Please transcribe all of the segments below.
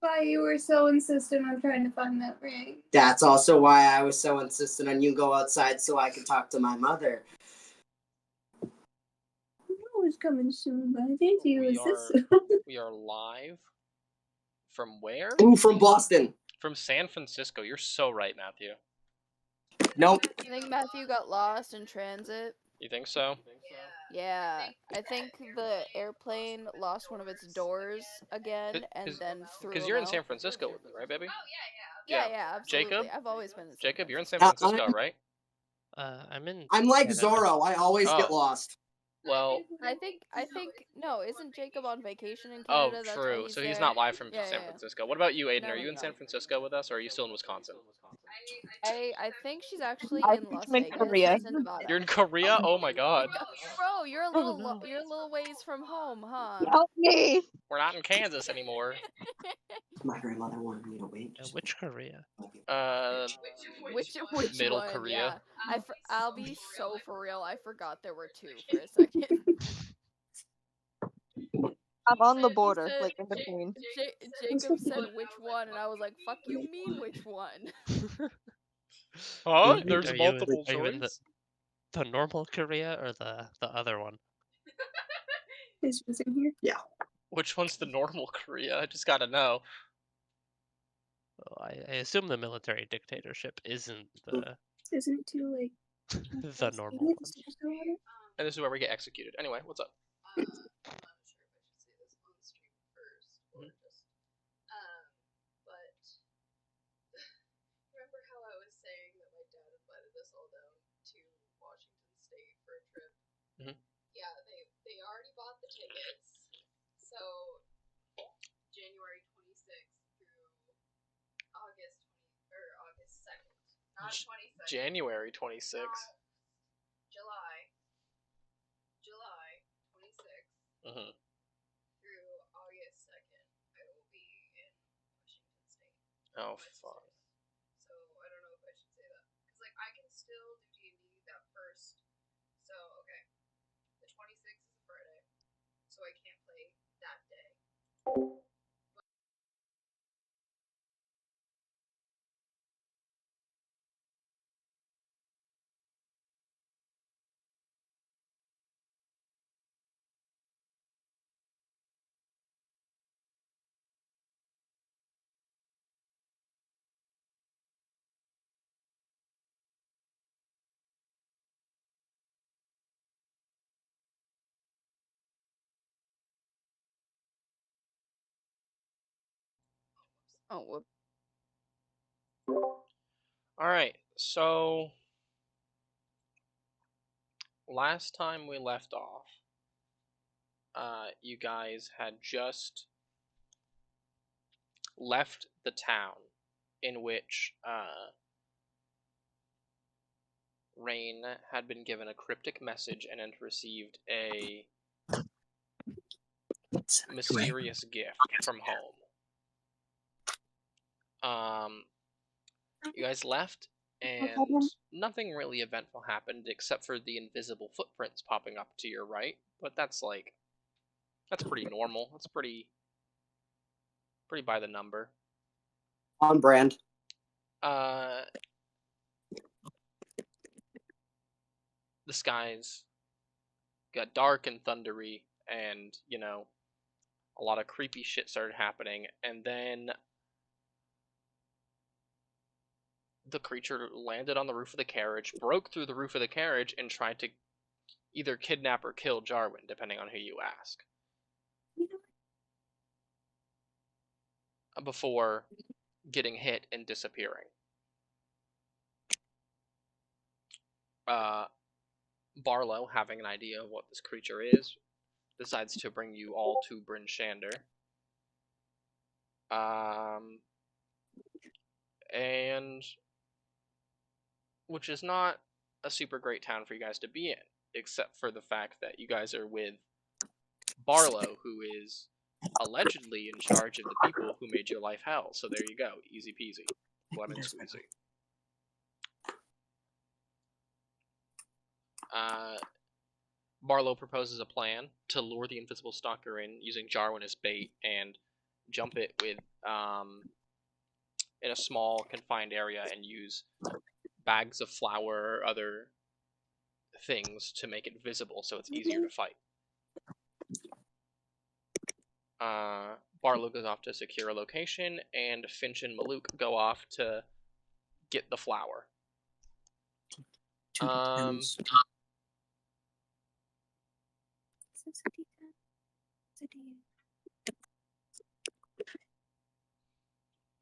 Why you were so insistent on trying to find that ring. That's also why I was so insistent on you go outside so I could talk to my mother. I know it's coming soon, but I think you insist. We are live. From where? Ooh, from Boston. From San Francisco. You're so right, Matthew. Nope. I think Matthew got lost in transit. You think so? Yeah, I think the airplane lost one of its doors again, and then threw Because him you're in out. San Francisco with me, right, baby? Yeah, absolutely. Jacob? I've always been in San Jacob, you're in San Francisco. Francisco, right? I'm like Canada. Zorro. I always get lost. Well, I think no, isn't Jacob on vacation in oh, Canada? That's why true. he's So there. he's not live from Yeah, San yeah. Francisco. What about you, Aiden? No, Are no, you in no. San Francisco with us, or are you still in Wisconsin? I think she's actually I in think Las I'm in Vegas. Korea. She's in Nevada. You're in Korea? Oh my god. Bro, you're a Oh, little no. you're a little ways from home, huh? Help me! We're not in Kansas anymore. My grandmother wanted me to wait. Which Korea? Which Middle one? Korea. Yeah. I'll be so for real. I forgot there were two for a second. I'm on the border, Said- like in between. Jacob said which one, and I was like, "Fuck you, mean which one?" Huh? Wait, There's are you multiple in choice? the normal Korea or the other one? Is yours in here? Yeah. Which one's the normal Korea? I just gotta know. Well, I assume the military dictatorship isn't the Isn't it too like the normal one. And this is where we get executed. Anyway, what's up? I'm not sure if I should say this on stream first or just. But remember how I was saying that my dad invited us all down to Washington State for a trip? Mhm. Yeah, they already bought the tickets. So January 26th through August 2nd, not 22nd. January 26th. July 26th. Mm-hmm. Through August 2nd, I will be in Washington State. Oh, fun. So I don't know if I should say that. Because, like, I can still do D&D that first. So, okay. The 26th is a Friday. So I can't play that day. Oh, whoop. Alright, so last time we left off, you guys had just left the town in which Rain had been given a cryptic message and had received a mysterious gift from home. You guys left, and nothing really eventful happened except for the invisible footprints popping up to your right. But that's pretty normal. That's pretty by the number. On brand. The skies got dark and thundery, and a lot of creepy shit started happening, and then the creature landed on the roof of the carriage, broke through the roof of the carriage, and tried to either kidnap or kill Jarwin, depending on who you ask. Before getting hit and disappearing. Barlow, having an idea of what this creature is, decides to bring you all to Bryn Shander. And which is not a super great town for you guys to be in, except for the fact that you guys are with Barlow, who is allegedly in charge of the people who made your life hell. So there you go, easy peasy, lemon squeezy. Barlow proposes a plan to lure the invisible stalker in using Jarwin as bait and jump it with in a small confined area and use bags of flour or other things to make it visible so it's easier to fight. Barlow goes off to secure a location, and Finch and Maluk go off to get the flour.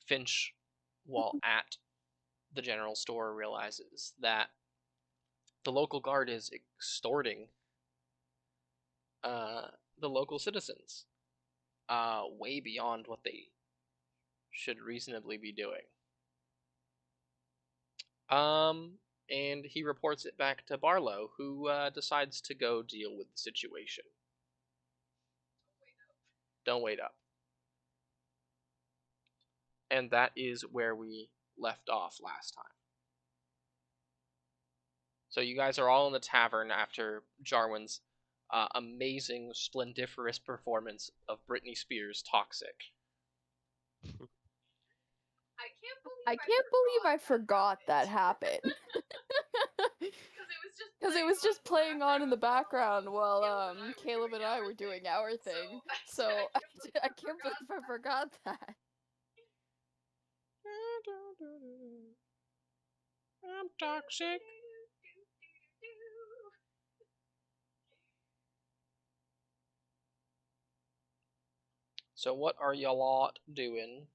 Finch, while at the general store, realizes that the local guard is extorting the local citizens way beyond what they should reasonably be doing. And he reports it back to Barlow, who decides to go deal with the situation. Don't wait up. And that is where we left off last time. So you guys are all in the tavern after Jarwin's amazing, splendiferous performance of Britney Spears' Toxic. I can't believe I forgot that happened. Because it was just playing on in the background while Caleb and I were doing our thing. So I can't believe I forgot that. I'm toxic. So what are y'all lot doing?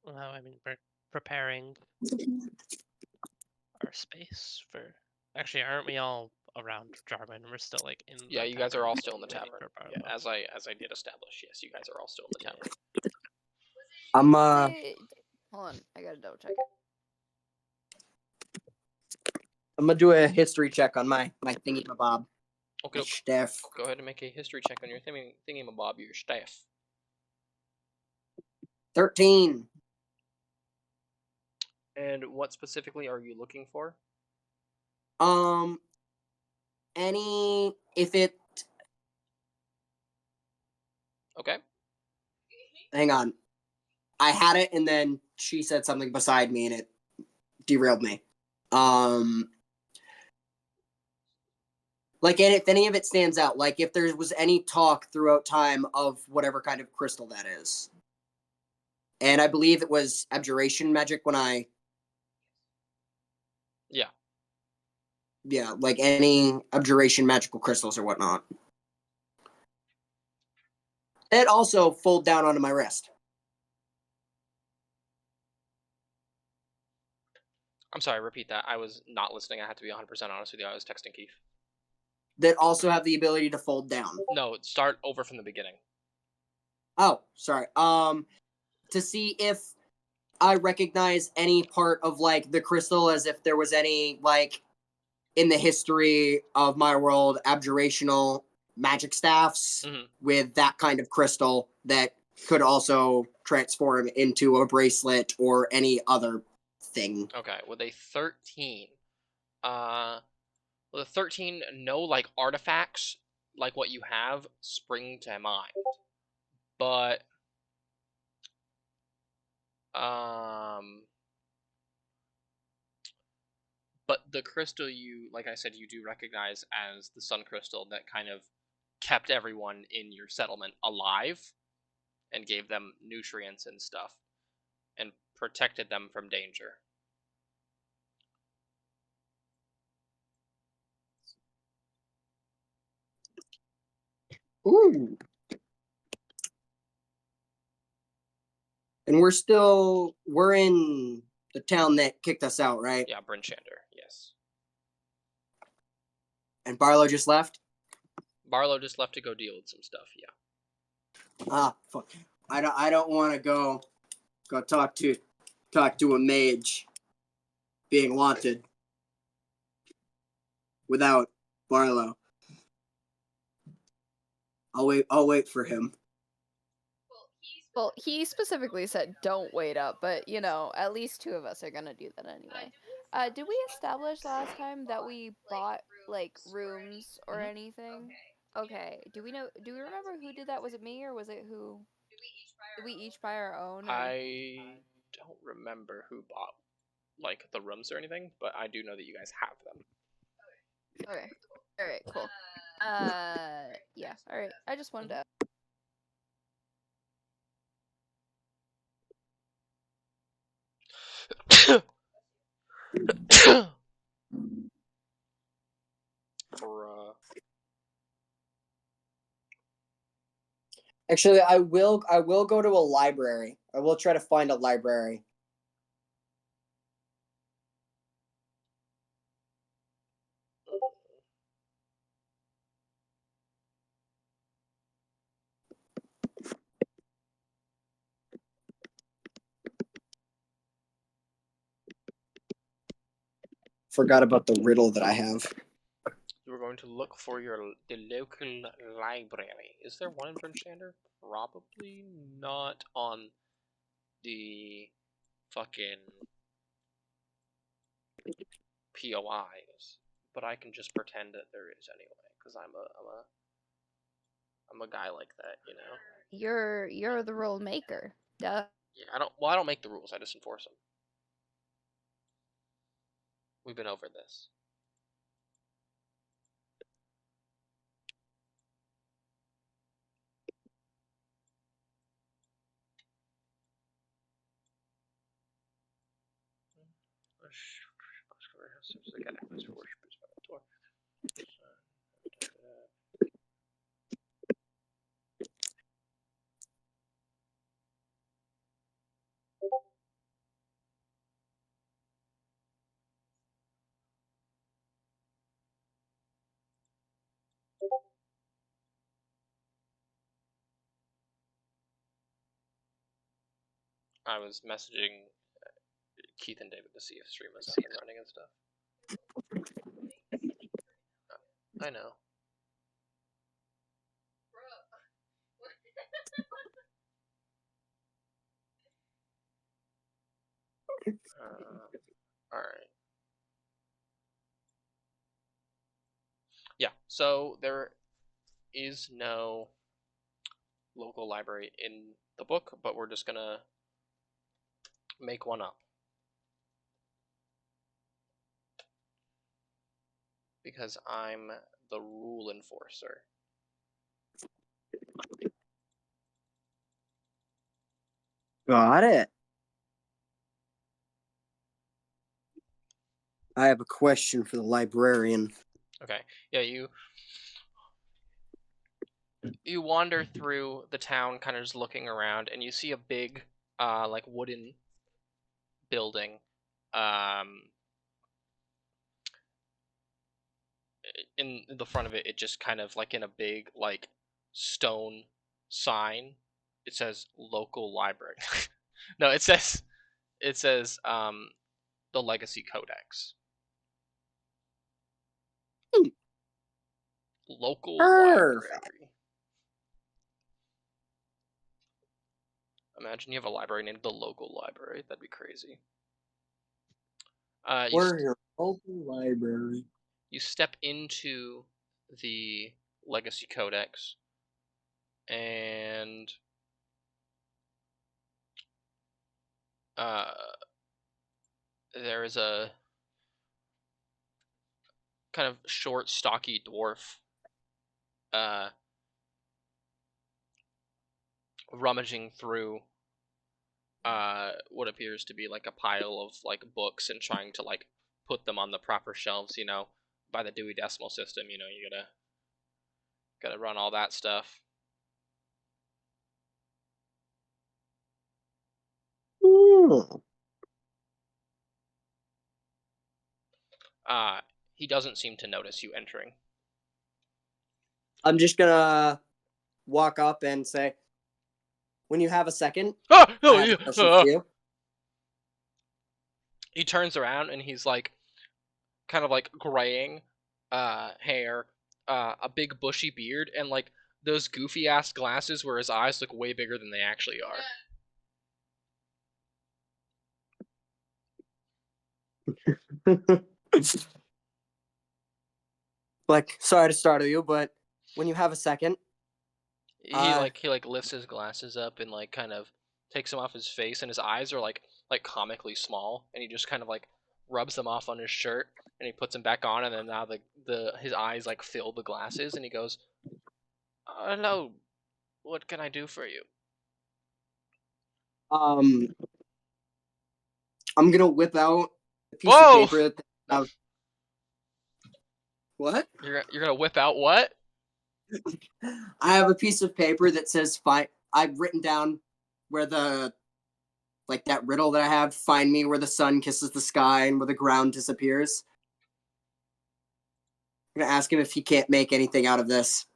Well, I mean, we're preparing our space for. Actually, aren't we all around Jarwin? We're still like in. Yeah, the you guys are tavern all still in the waiting tavern. for Yeah, Barlow. as I did establish, yes, you guys are all still in the tavern. I'm Hold on, I gotta double check. I'm gonna do a history check on my thingy bob. Okay, Steph. go ahead and make a history check on your thingy-mabob, your staff. 13. And what specifically are you looking for? If it. Okay. Hang on. I had it, and then she said something beside me, and it derailed me. Like, and if any of it stands out, like if there was any talk throughout time of whatever kind of crystal that is. And I believe it was abjuration magic when I. Yeah. Yeah, like any abjuration magical crystals or whatnot. It also fold down onto my wrist. I'm sorry, repeat that. I was not listening. I have to be 100% honest with you. I was texting Keith. That also have the ability to fold down. No, start over from the beginning. Oh, sorry. To see if I recognize any part of, like, the crystal as if there was any, like, in the history of my world, abjurational magic staffs with that kind of crystal that could also transform into a bracelet or any other thing. Okay, with a 13, no, like, artifacts like what you have spring to mind, but the crystal you, like I said, you do recognize as the sun crystal that kind of kept everyone in your settlement alive and gave them nutrients and stuff and protected them from danger. Ooh. And we're in the town that kicked us out, right? Yeah, Bryn Shander, yes. And Barlow just left? Barlow just left to go deal with some stuff, yeah. Ah, fuck. I don't want to go talk to a mage being wanted without Barlow. I'll wait for him. Well, he specifically said don't wait up, but you know, at least two of us are gonna do that anyway. Did we establish last time that we bought like rooms or anything? Okay. Do we remember who did that? Was it me or was it who? Did we each buy our own? Or... I don't remember who bought like the rooms or anything, but I do know that you guys have them. Okay. All right. Cool. Yeah. All right. I just wanted to. Bruh. Actually, I will go to a library. I will try to find a library. Forgot about the riddle that I have. You were going to look for the local library. Is there one in Brimstander? Probably not on the fucking POIs, but I can just pretend that there is anyway, because I'm a guy like that, you know. You're the rule maker. Duh. Yeah, I don't make the rules. I just enforce them. We've been over this. I was messaging Keith and David to see if stream was up and running and stuff. I know. Alright. Yeah, so there is no local library in the book, but we're just gonna make one up. Because I'm the rule enforcer. Got it. I have a question for the librarian. Okay. Yeah, you wander through the town, kind of just looking around, and you see a big, like wooden building. In the front of it, it just kind of like in a big like stone sign. It says local library. No, it says the Legacy Codex. Local Perfect. library. Imagine you have a library named the local library. That'd be crazy. We're your local library. You step into the Legacy Codex, and there is a kind of short, stocky dwarf rummaging through what appears to be like a pile of like books and trying to like put them on the proper shelves, you know, by the Dewey Decimal System. You know, you gotta run all that stuff. Ooh. He doesn't seem to notice you entering. I'm just gonna walk up and say, when you have a second, Oh, I have a question for you. He turns around and he's like, kind of like graying hair, a big bushy beard, and like those goofy ass glasses where his eyes look way bigger than they actually are. Like, sorry to startle you, but when you have a second. He like lifts his glasses up and like kind of takes them off his face, and his eyes are like comically small, and he just kind of like rubs them off on his shirt, and he puts them back on, and then now his eyes like fill the glasses, and he goes, "Hello, what can I do for you?" I'm gonna whip out a piece Whoa! of paper that No. What? You're gonna whip out what? I have a piece of paper that says I've written down where the that riddle that I have, find me where the sun kisses the sky and where the ground disappears. I'm gonna ask him if he can't make anything out of this.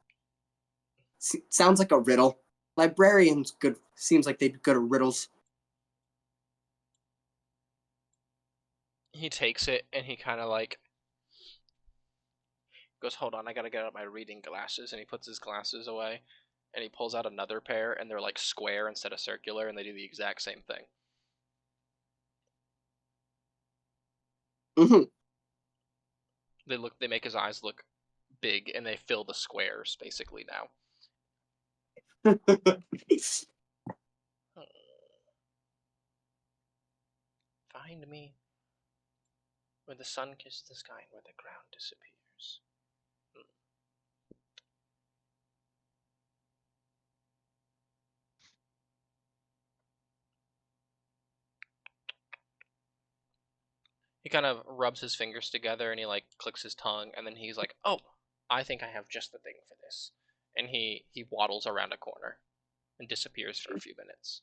Sounds like a riddle. Librarians good seems like they'd be good at riddles. He takes it and he kind of like goes, "Hold on, I gotta get out my reading glasses," and he puts his glasses away, and he pulls out another pair, and they're like square instead of circular, and they do the exact same thing. Mm-hmm. They make his eyes look big, and they fill the squares basically now. Find me where the sun kisses the sky and where the ground disappears. He kind of rubs his fingers together and he like clicks his tongue, and then he's like, "Oh, I think I have just the thing for this." And he waddles around a corner and disappears for a few minutes.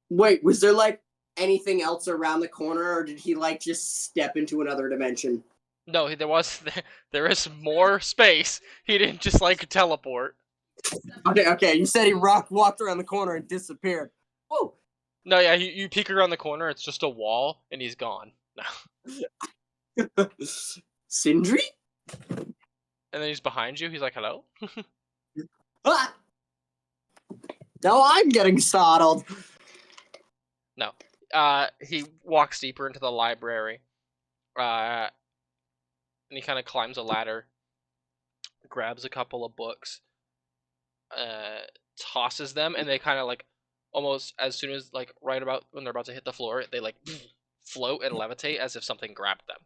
Wait, was there anything else around the corner, or did he just step into another dimension? No, there is more space. He didn't just teleport. Okay. You said he walked around the corner and disappeared. Whoa. No, yeah, you peek around the corner, it's just a wall, and he's gone. No. Sindri? And then he's behind you, he's like, "Hello?" Ah! Now I'm getting startled. No. He walks deeper into the library. And he kind of climbs a ladder, grabs a couple of books, tosses them, and they kind of almost as soon as right about when they're about to hit the floor, they float and levitate as if something grabbed them.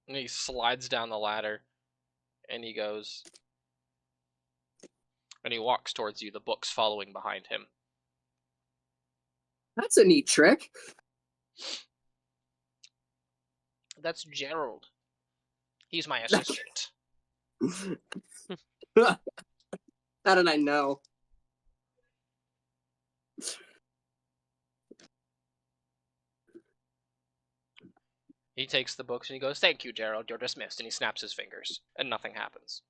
And he slides down the ladder, and he goes, and he walks towards you, the books following behind him. That's a neat trick. That's Gerald. He's my assistant. How did I know? He takes the books and he goes, "Thank you, Gerald, you're dismissed," and he snaps his fingers, and nothing happens.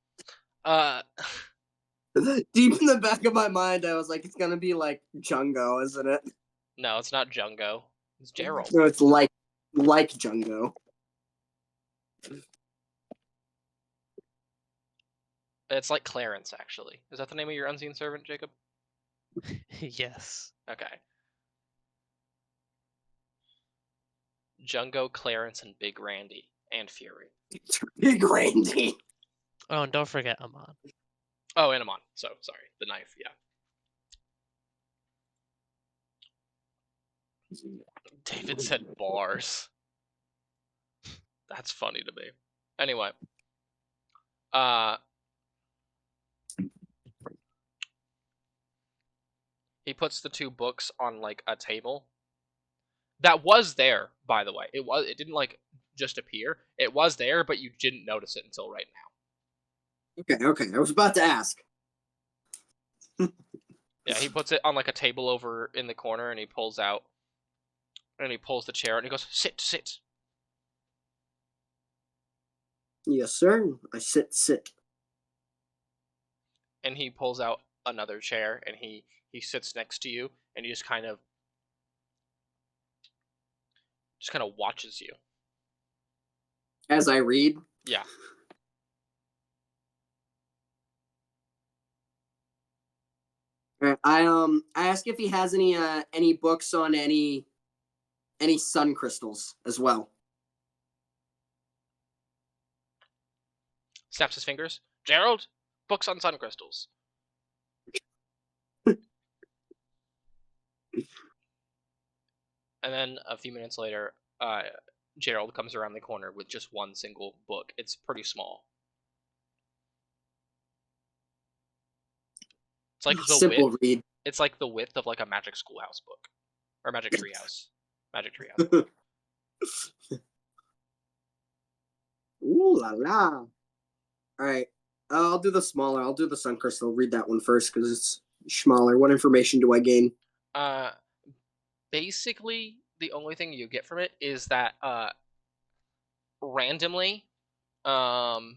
Deep in the back of my mind, I was like, it's gonna be Jungo, isn't it? No, it's not Jungo. It's Gerald. No, it's like Jungo. It's like Clarence, actually. Is that the name of your unseen servant, Jacob? Yes. Okay. Jungo, Clarence, and Big Randy, and Fury. Big Randy. Oh, and don't forget Amon. Oh, and Amon. So, sorry. The knife, yeah. David said bars. That's funny to me. Anyway. He puts the two books on a table. That was there, by the way. It didn't just appear. It was there, but you didn't notice it until right now. Okay. I was about to ask. Yeah, he puts it on a table over in the corner, and he pulls the chair, and he goes, "Sit." Yes, sir. I sit. And he pulls out another chair, and he sits next to you, and he just kind of watches you. As I read? Yeah. Alright, I ask if he has any books on any sun crystals as well. Snaps his fingers. Gerald, books on sun crystals. And then a few minutes later, Gerald comes around the corner with just one single book. It's pretty small. It's like the Simple width. read. It's like the width of like a Magic Schoolhouse book, or Magic Treehouse. Magic Treehouse book. Ooh la la. All right, I'll do the smaller. I'll do the sun crystal. Read that one first because it's smaller. What information do I gain? Basically, the only thing you get from it is that randomly, about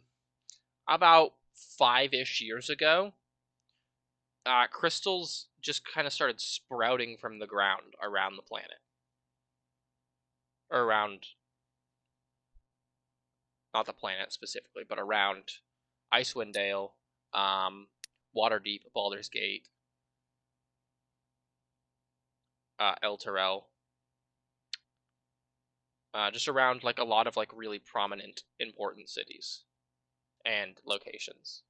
5-ish years ago, crystals just kind of started sprouting from the ground around the planet. Or around, not the planet specifically, but around Icewind Dale, Waterdeep, Baldur's Gate, El Terrell. Just around like a lot of like really prominent, important cities and locations.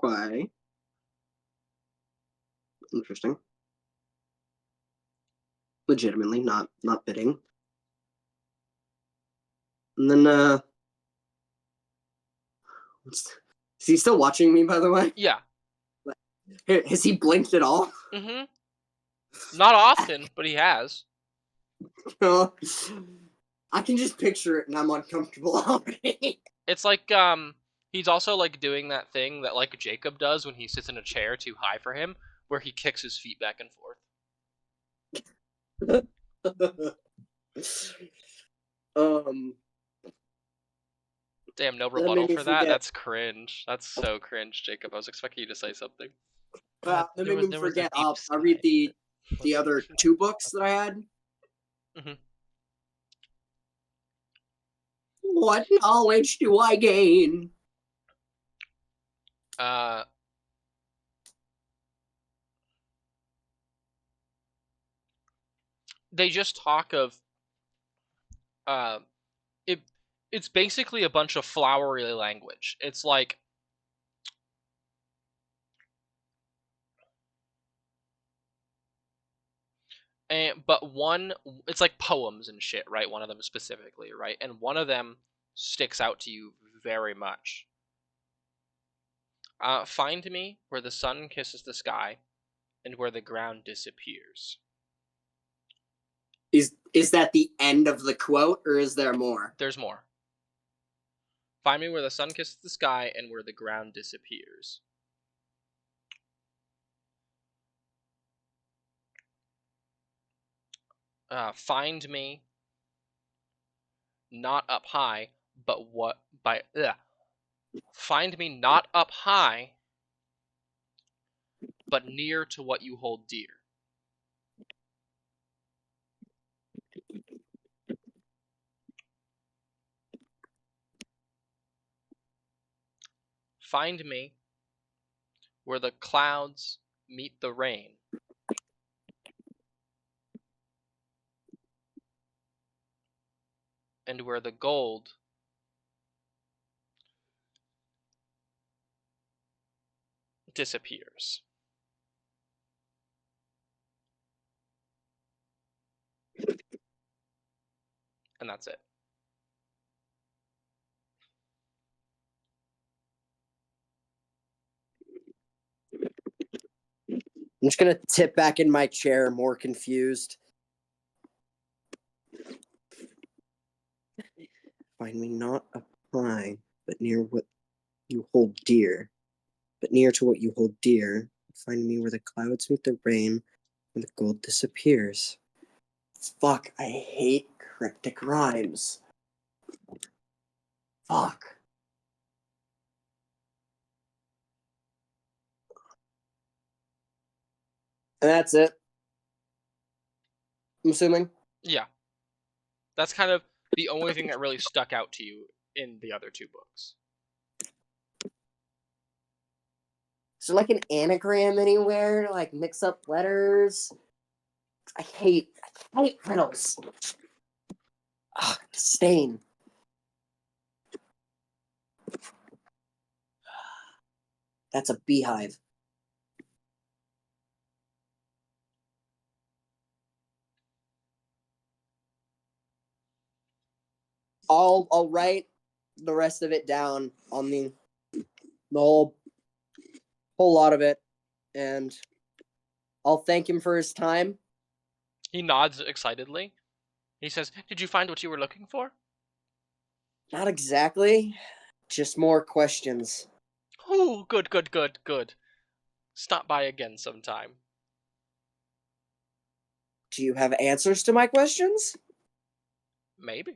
Okay. Interesting. Legitimately, not bidding. And then is he still watching me, by the way? Yeah. Has he blinked at all? Mm-hmm. Not often, but he has. I can just picture it and I'm uncomfortable already. It's like he's also like doing that thing that like Jacob does when he sits in a chair too high for him, where he kicks his feet back and forth. Damn, no rebuttal for that? That's cringe. That's so cringe, Jacob. I was expecting you to say something. That made me forget. I'll sky. read the other two books that I had. Mm-hmm. What knowledge do I gain? They just talk of it's basically a bunch of flowery language. It's like but one, it's like poems and shit, right? One of them specifically, right? And one of them sticks out to you very much. Find me where the sun kisses the sky and where the ground disappears. Is that the end of the quote, or is there more? There's more. Find me where the sun kisses the sky and where the ground disappears. Find me not up high, but what by find me not up high, but near to what you hold dear. Find me where the clouds meet the rain, and where the gold disappears. And that's it. I'm just gonna tip back in my chair, more confused. Find me not up high, but near what you hold dear. But near to what you hold dear. Find me where the clouds meet the rain, and the gold disappears. Fuck, I hate cryptic rhymes. Fuck. And that's it. I'm assuming. Yeah. That's kind of the only thing that really stuck out to you in the other two books. Is there like an anagram anywhere to like mix up letters? I hate riddles. Ah, disdain. That's a beehive. I'll write the rest of it down on the whole lot of it, and I'll thank him for his time. He nods excitedly. He says, "Did you find what you were looking for?" Not exactly, just more questions. Ooh, good, good, good, good. Stop by again sometime. Do you have answers to my questions? Maybe.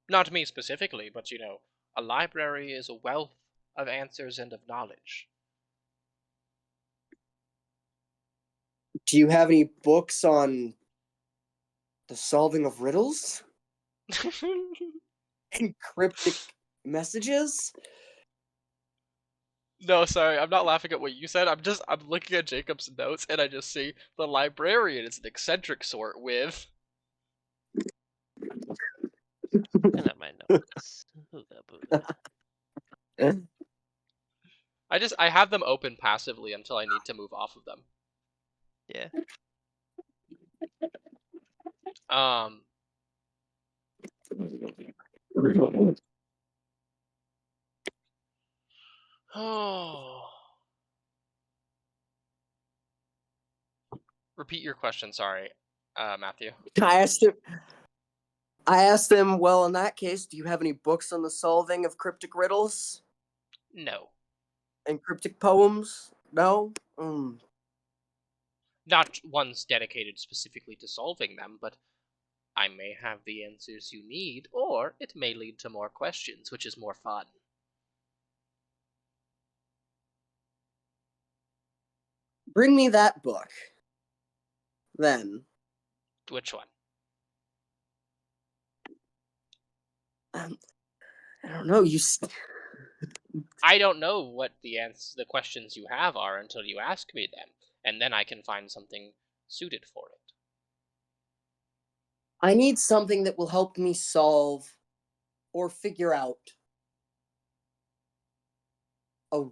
Not me specifically, but a library is a wealth of answers and of knowledge. Do you have any books on the solving of riddles? And cryptic messages? No, sorry, I'm not laughing at what you said. I'm looking at Jacob's notes and I just see the librarian is an eccentric sort with. Looking at my notes. Ooga booga. I have them open passively until I need to move off of them. Yeah. Oh. Repeat your question, sorry, Matthew. I asked him, well, in that case, do you have any books on the solving of cryptic riddles? No. And cryptic poems? No? Not ones dedicated specifically to solving them, but I may have the answers you need, or it may lead to more questions, which is more fun. Bring me that book. Then. Which one? I don't know, I don't know what the questions you have are until you ask me them, and then I can find something suited for it. I need something that will help me solve or figure out a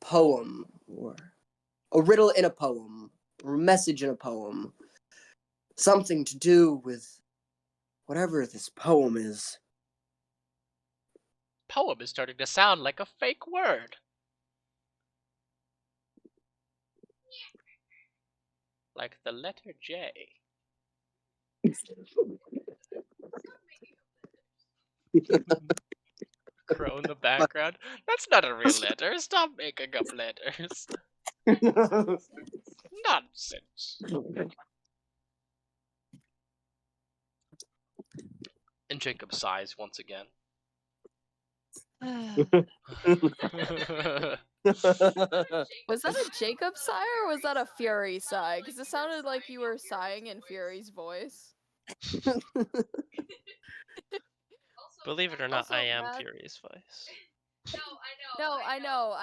poem or a riddle in a poem or a message in a poem. Something to do with whatever this poem is. Poem is starting to sound like a fake word. Like the letter J. Crow in the background. That's not a real letter. Stop making up letters. Nonsense. And Jacob sighs once again. Was that a Jacob sigh or was that a Fury sigh? Because it sounded like you were sighing in Fury's voice. Believe it or not, Also, I am Matt- Fury's voice. No, I know,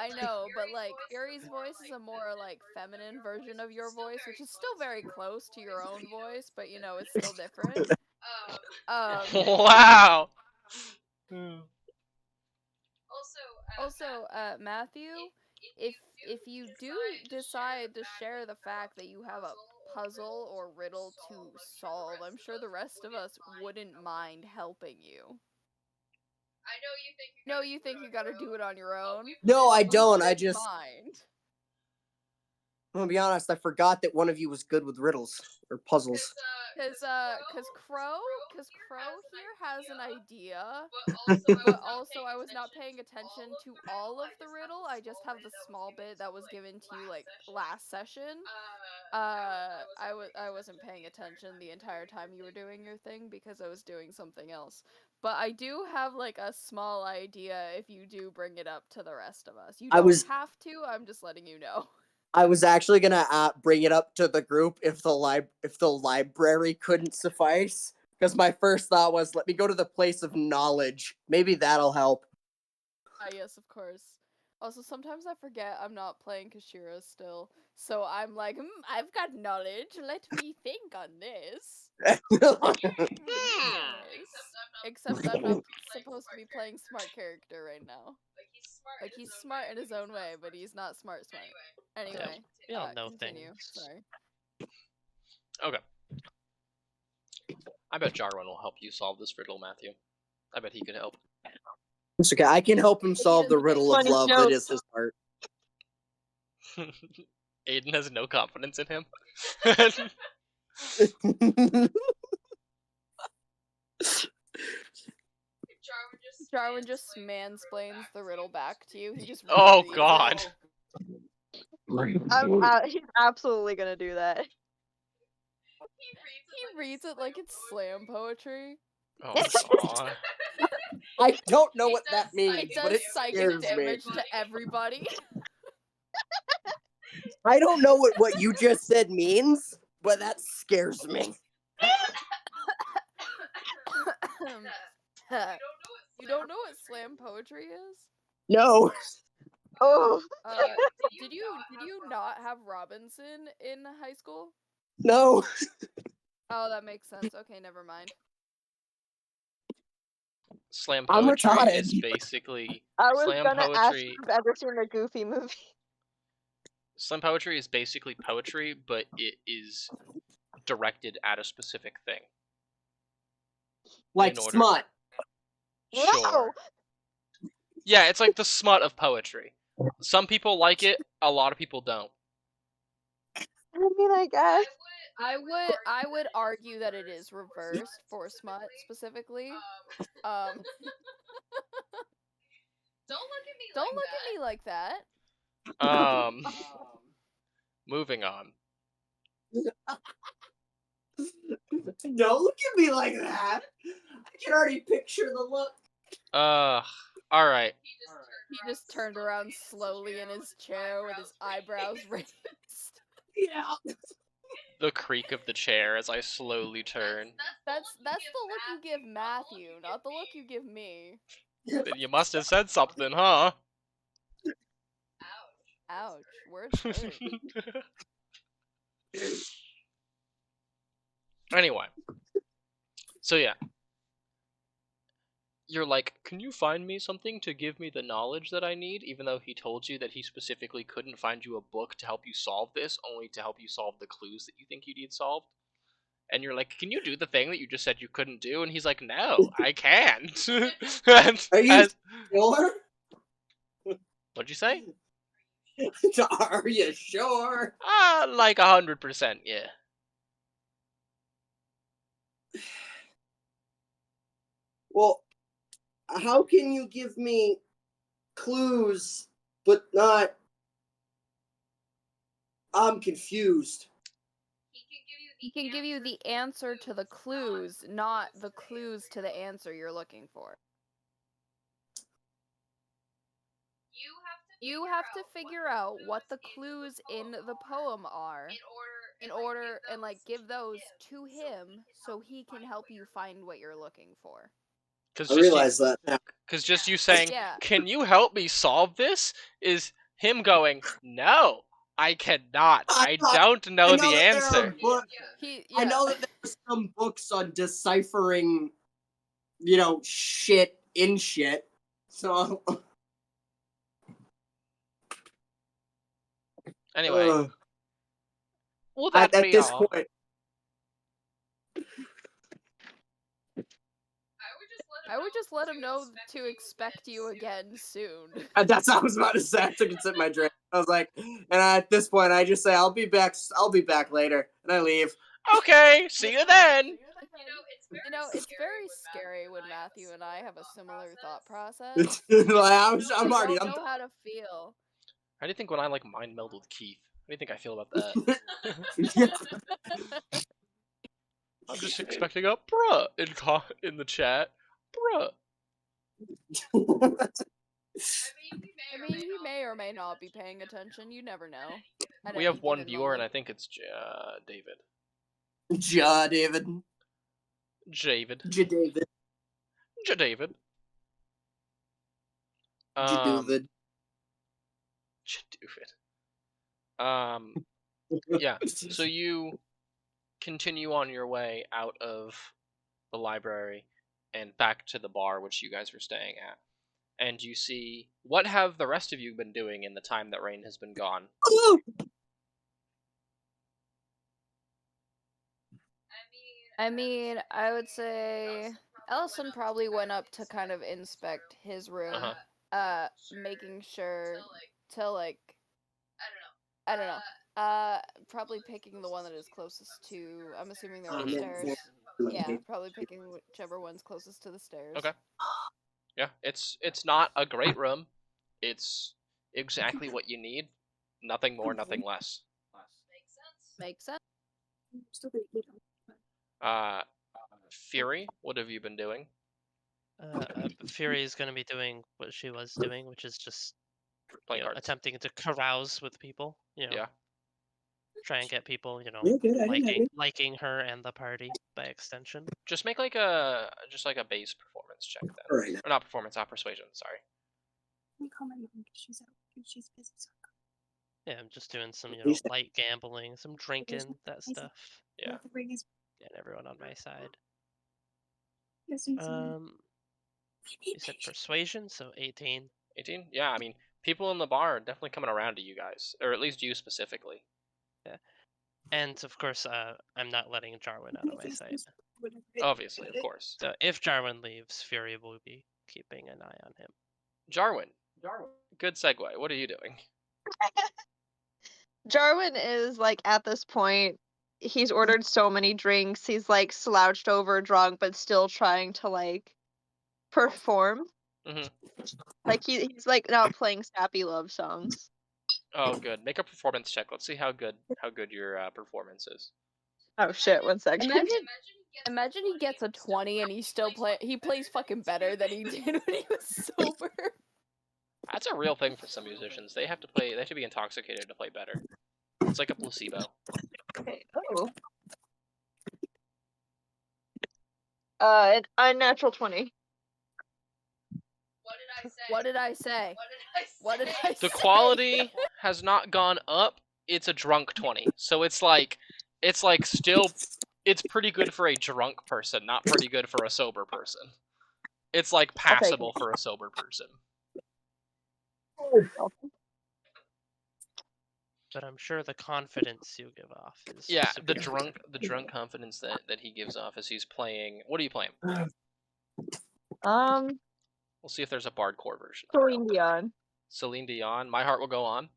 but like Fury's voice is a more like feminine version of your voice, which is still very close to your own voice, but it's still different. Wow. Also, Matthew, if you do decide to share the fact that you have a puzzle or riddle to solve, I'm sure the rest of us wouldn't mind helping you. No, you think you gotta do it on your own? No, I We don't. I wouldn't just. mind. I'm gonna be honest, I forgot that one of you was good with riddles or puzzles. Cause Crow here has an idea, but also I was not paying attention to all of the riddle. I just have the small bit that was given to you like last session. I wasn't paying attention the entire time you were doing your thing because I was doing something else. But I do have like a small idea if you do bring it up to the rest of us. You don't have to. I'm just letting you know. I was actually gonna bring it up to the group if the library couldn't suffice, because my first thought was, let me go to the place of knowledge. Maybe that'll help. Yes, of course. Also, sometimes I forget I'm not playing Kashira still, so I'm like, I've got knowledge. Let me think on this. Hmm. Except I'm not supposed to be playing smart character right now. Like he's smart in his own way, but he's not smart. Anyway, we all know continue. things. Sorry. Okay. I bet Jarwin will help you solve this riddle, Matthew. I bet he could help. It's okay. I can help him solve the riddle of Funny love joke. that is his heart. Aiden has no confidence in him. Jarwin just mansplains the riddle back to you. He just Oh rereads God. it. He's absolutely gonna do that. He reads it like it's slam poetry. Oh God. I don't know what that means, It but does it psychic scares me. damage to everybody. I don't know what you just said means, but that scares me. You don't know what slam poetry is? No. Oh, Did you not have Robinson in high school? No. Oh, that makes sense. Okay, never mind. Slam I'm poetry retarded. is basically I was slam gonna ask poetry. if you've ever seen a Goofy movie. Slam poetry is basically poetry, but it is directed at a specific thing. Like in order- smut. Sure. Yeah, it's like the smut of poetry. Some people like it, a lot of people don't. I mean, I guess. I would argue that it is reversed for smut specifically. Don't look at me like that. Moving on. Don't look at me like that. I can already picture the look. Alright. He just turned around slowly in his chair with his eyebrows raised. Yeah. The creak of the chair as I slowly turn. That's the look you give Matthew, not the look you give me. Then you must have said something, huh? Ouch. Words hurt. Anyway. So yeah. You're like, can you find me something to give me the knowledge that I need? Even though he told you that he specifically couldn't find you a book to help you solve this, only to help you solve the clues that you think you need solved. And you're like, can you do the thing that you just said you couldn't do? And he's like, no, I can't. Are you sure? What'd you say? Are you sure? Like 100%, yeah. Well, how can you give me clues but not... I'm confused. He can give you the answer to the clues, not the clues to the answer you're looking for. You have to figure out what the clues in the poem are in order and like give those to him so he can help you find what you're looking for. I realize that now. Because just you saying, Yeah. can you help me solve this? Is him going, no, I cannot. I don't know the answer. I know that there's some books on deciphering, shit in shit. So. Anyway. Will that at be this all? point. I would just let him know to expect you again soon. That's what I was about to say. I took a sip of my drink. I was like, and at this point, I just say, I'll be back later. And I leave. Okay, see you then. It's very scary when Matthew and I have a similar thought process. I'm already. I don't know how to feel. How do you think when I like mind meld with Keith? How do you think I feel about that? I'm just expecting a bruh in the chat. Bruh. I mean, he may or may not be paying attention. You never know. We have one viewer, and I think it's David. David. Javid. David. David. David. Yeah. So you continue on your way out of the library and back to the bar which you guys were staying at. And you see, what have the rest of you been doing in the time that Rain has been gone? I mean, I would say Ellison probably went up to kind of inspect his room, making sure to like, I don't know, probably picking the one that is closest to. I'm assuming they're upstairs. Yeah, probably picking whichever one's closest to the stairs. Okay. Yeah, it's not a great room. It's exactly what you need. Nothing more, nothing less. Makes sense. Fury, what have you been doing? Fury is going to be doing what she was doing, which is just Playing cards. attempting to carouse with people. Yeah. Try and get people, liking her and the party by extension. Just make like a base performance check then. Or not performance, not persuasion. Sorry. Yeah, I'm just doing some, light gambling, some drinking, that stuff. Yeah. Getting everyone on my side. You said persuasion, so 18. 18? Yeah, I mean, people in the bar are definitely coming around to you guys, or at least you specifically. Yeah. And of course, I'm not letting Jarwin out of my sight. Obviously, of course. So if Jarwin leaves, Fury will be keeping an eye on him. Jarwin. Good segue. What are you doing? Jarwin is like at this point, he's ordered so many drinks, he's like slouched over drunk, but still trying to like perform. Mm-hmm. Like he's like now playing sappy love songs. Oh, good. Make a performance check. Let's see how good your performance is. Oh shit! 1 second. Imagine he gets a 20 and he still plays fucking better than he did when he was sober. That's a real thing for some musicians. They have to be intoxicated to play better. It's like a placebo. Okay. Oh. An unnatural 20. What did I say? What did I say? The quality has not gone up. It's a drunk 20. So it's pretty good for a drunk person, not pretty good for a sober person. It's like passable for a sober person. But I'm sure the confidence you give off is the drunk confidence that he gives off as he's playing. What are you playing? We'll see if there's a bardcore version. Celine Dion. Celine Dion. My Heart Will Go On.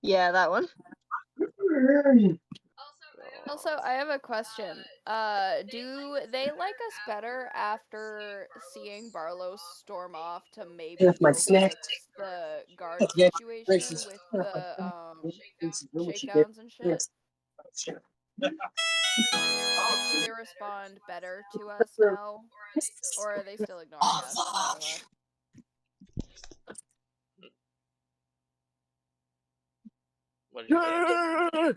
Yeah, that one. Also, I have a question. Do they like us better after seeing Barlow storm off to maybe go fix the guard situation with the shakedowns and shit? Do they respond better to us now, or are they still ignoring us? More or less? What did you say?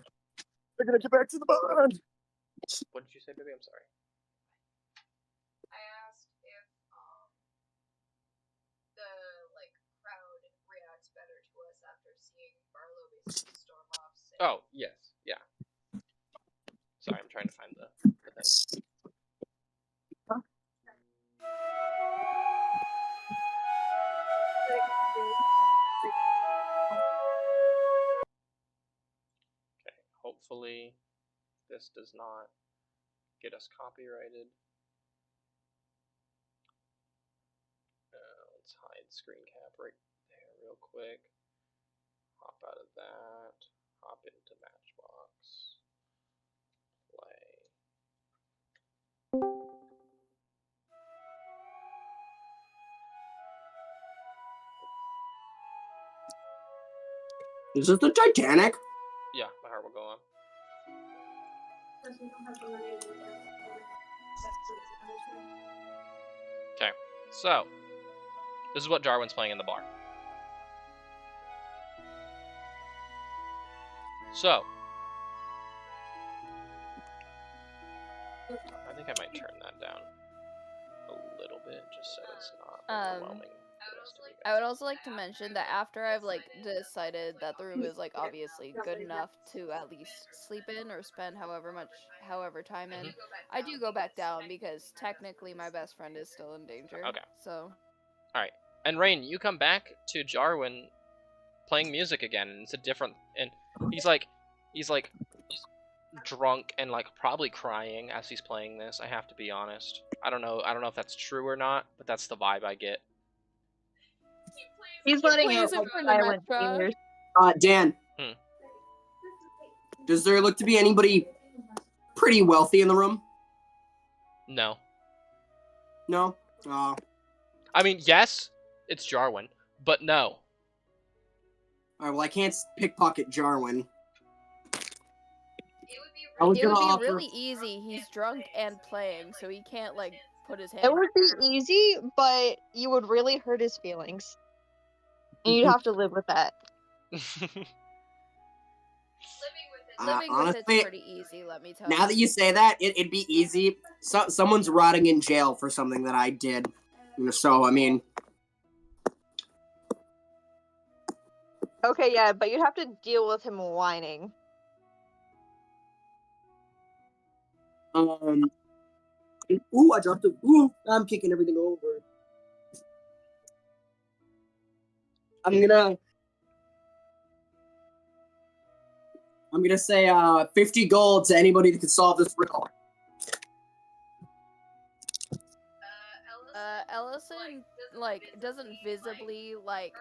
They're gonna get back to the bond. What did you say, baby? I'm sorry. I asked if the crowd reacts better to us after seeing Barlow basically storm off. Oh, yes, yeah. Sorry, I'm trying to find the thing. Okay, hopefully this does not get us copyrighted. Let's hide screen cap right there real quick. Hop out of that. Hop into Matchbox. Play. Is this the Titanic? Yeah, My Heart Will Go On. Okay, so this is what Jarwin's playing in the bar. So I think I might turn that down a little bit just so it's not overwhelming the rest of you I would also like to mention that after I've like decided that the room is like obviously good enough to at least sleep in or spend however time in, I do go back down because technically my best friend is still in danger. Okay. So. All right. And Rain, you come back to Jarwin playing music again, and it's a different. And he's like drunk and like probably crying as he's playing this. I have to be honest. I don't know if that's true or not, but that's the vibe I get. He's letting plays out in like front of silent Metra. tears. Dan. Does there look to be anybody pretty wealthy in the room? No. No? I mean, yes, it's Jarwin, but no. Alright, well, I can't pickpocket Jarwin. It would be really easy. He's drunk and playing, so he can't like put his hand. It would be easy, but you would really hurt his feelings. And you'd have to live with that. Living honestly, with it's pretty easy, let me tell you. Now that you say that, it'd be easy. Someone's rotting in jail for something that I did. So, I mean... Okay, yeah, but you'd have to deal with him whining. Ooh, I dropped it. Ooh, I'm kicking everything over. I'm gonna say 50 gold to anybody that can solve this riddle. Ellison like doesn't visibly like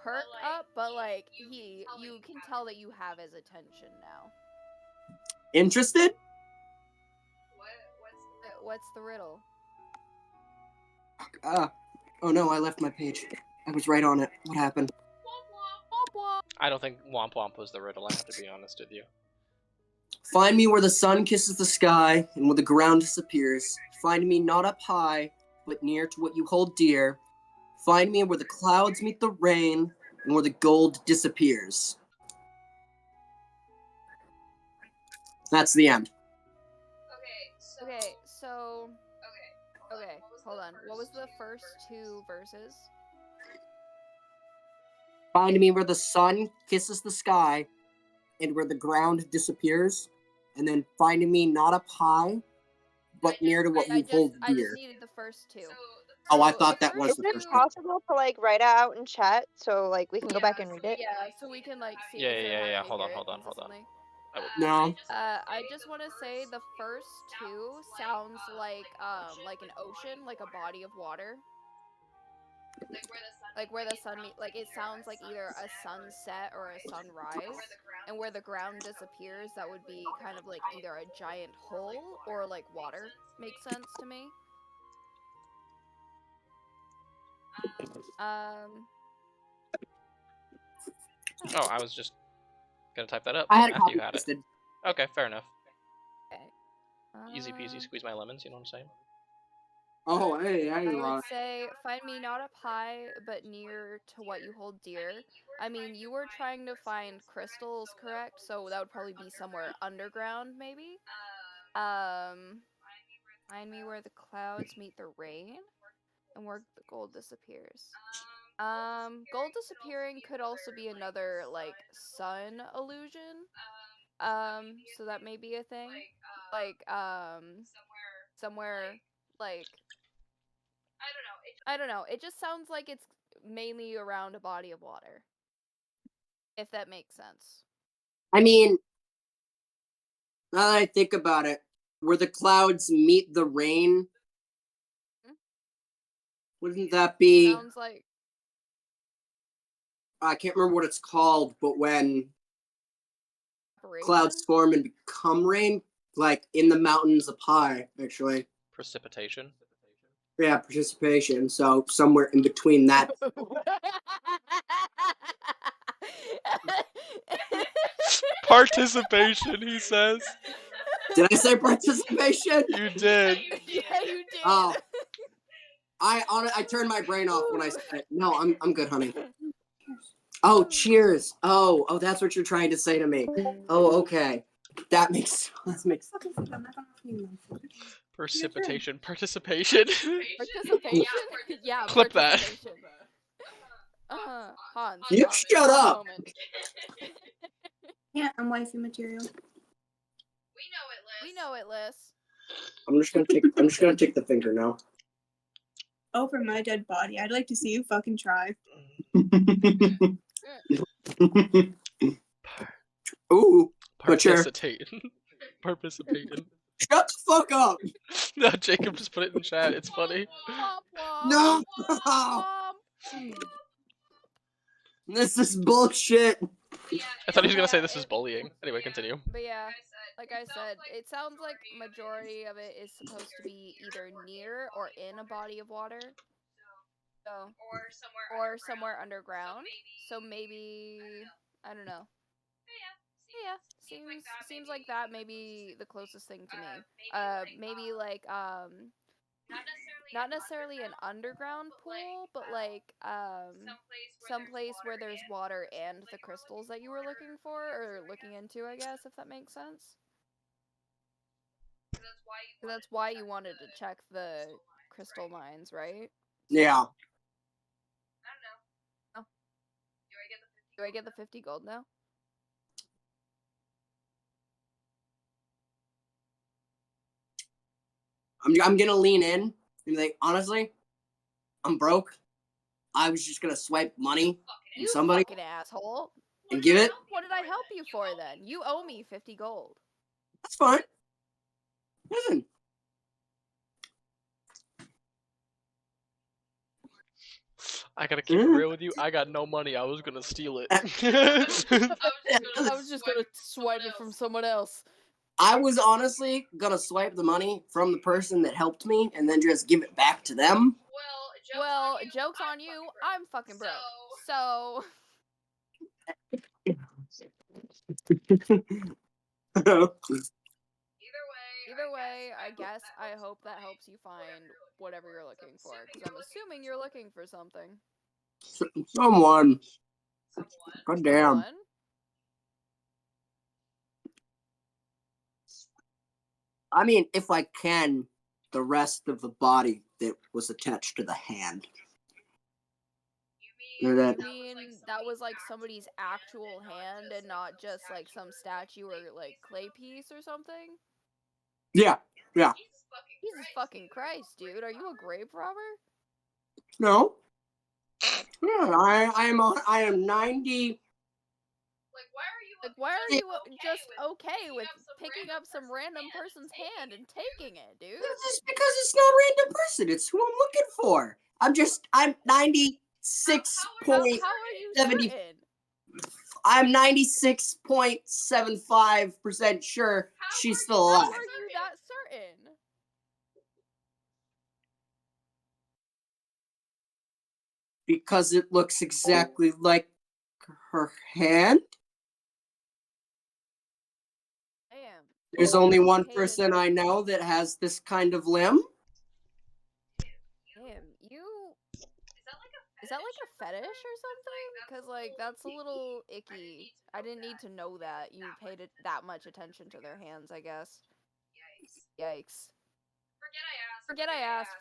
perk up, but like you can tell that you have his attention now. Interested? What's the riddle? Oh no, I left my page. I was right on it. What happened? I don't think Womp Womp was the riddle, I have to be honest with you. Find me where the sun kisses the sky and where the ground disappears. Find me not up high, but near to what you hold dear. Find me where the clouds meet the rain and where the gold disappears. That's the end. Okay, so hold on. What was the first two verses? Find me where the sun kisses the sky and where the ground disappears. And then find me not up high, but near to what you hold I dear. just needed the first two. Oh, I thought that was Is the it first one. possible to like write it out in chat so like we can go back and read it? Yeah, so we can like see. Yeah. Hold on. No. I just want to say the first two sounds like an ocean, like a body of water. Like where the sun meet, like it sounds like either a sunset or a sunrise, and where the ground disappears, that would be kind of like either a giant hole or like water. Makes sense to me. Oh, I was just gonna type that up. I had a Matthew copy had it. pasted. Okay, fair enough. Okay. Easy peasy, squeeze my lemons, you know what I'm saying? Oh, hey, I would say, find me not up high, but near to what you hold dear. I mean, you were trying to find crystals, correct? So that would probably be somewhere underground, maybe? Find me where the clouds meet the rain, and where the gold disappears. Gold disappearing could also be another, like, sun illusion. So that may be a thing. Like, somewhere, like... I don't know. It just sounds like it's mainly around a body of water. If that makes sense. I mean, now that I think about it, where the clouds meet the rain, wouldn't that be... Sounds like... I can't remember what it's called, but when clouds form and become rain, like in the mountains up high, actually. Precipitation? Yeah, precipitation. So somewhere in between that. Participation, he says. Did I say participation? You did. Yeah, you did. Oh. I turned my brain off when I said it. No, I'm good, honey. Oh, cheers. Oh, that's what you're trying to say to me. Oh, okay. That makes sense. Precipitation, participation. Participation? Yeah, Clip that. Hans. You stop. shut One up. moment. Yeah, I'm wifey material. We know it, Liz. I'm just gonna take the finger now. Over my dead body. I'd like to see you fucking try. Ooh, but sure. Participating. Shut the fuck up. No, Jacob just put it in chat. It's funny. Womp womp. No. Womp. This is bullshit. I thought he was gonna say this is bullying. Anyway, continue. But yeah, like I said, it sounds like majority of it is supposed to be either near or in a body of water. So, or somewhere underground. So maybe, I don't know. Yeah, seems like that may be the closest thing to me. Maybe like not necessarily an underground pool, but like some place where there's water and the crystals that you were looking for or looking into, I guess, if that makes sense. That's why you wanted to check the crystal mines, right? Yeah. Oh. Do I get the 50 gold now? I'm gonna lean in and be like, honestly, I'm broke. I was just gonna swipe money from You somebody fucking asshole. and give it. What did I help you for then? You owe me 50 gold. That's fine. Listen. I gotta keep it real with you. I got no money. I was gonna steal it. I was just gonna swipe it from someone else. I was honestly gonna swipe the money from the person that helped me and then just give it back to them. Well, joke's on you. I'm fucking broke. So. Either way, I guess I hope that helps you find whatever you're looking for. Because I'm assuming you're looking for something. Someone. God damn. Someone? I mean, if I can, the rest of the body that was attached to the hand. You mean that was like somebody's actual hand and not just like some statue or like clay piece or something? Yeah. Jesus fucking Christ, dude. Are you a grave robber? No. Yeah, I am 90. Like, why are you just okay with picking up some random person's hand and taking it, dude? It's because it's not a random person. It's who I'm looking for. I'm 96.70. How are you certain? I'm 96.75% sure she's still How alive. are you that certain? Because it looks exactly like her hand. Damn. There's only one person I know that has this kind of limb. Damn, you... Is that like a fetish or something? Because, like, that's a little icky. I didn't need to know that. You paid it that much attention to their hands, I guess. Yikes. Forget I asked.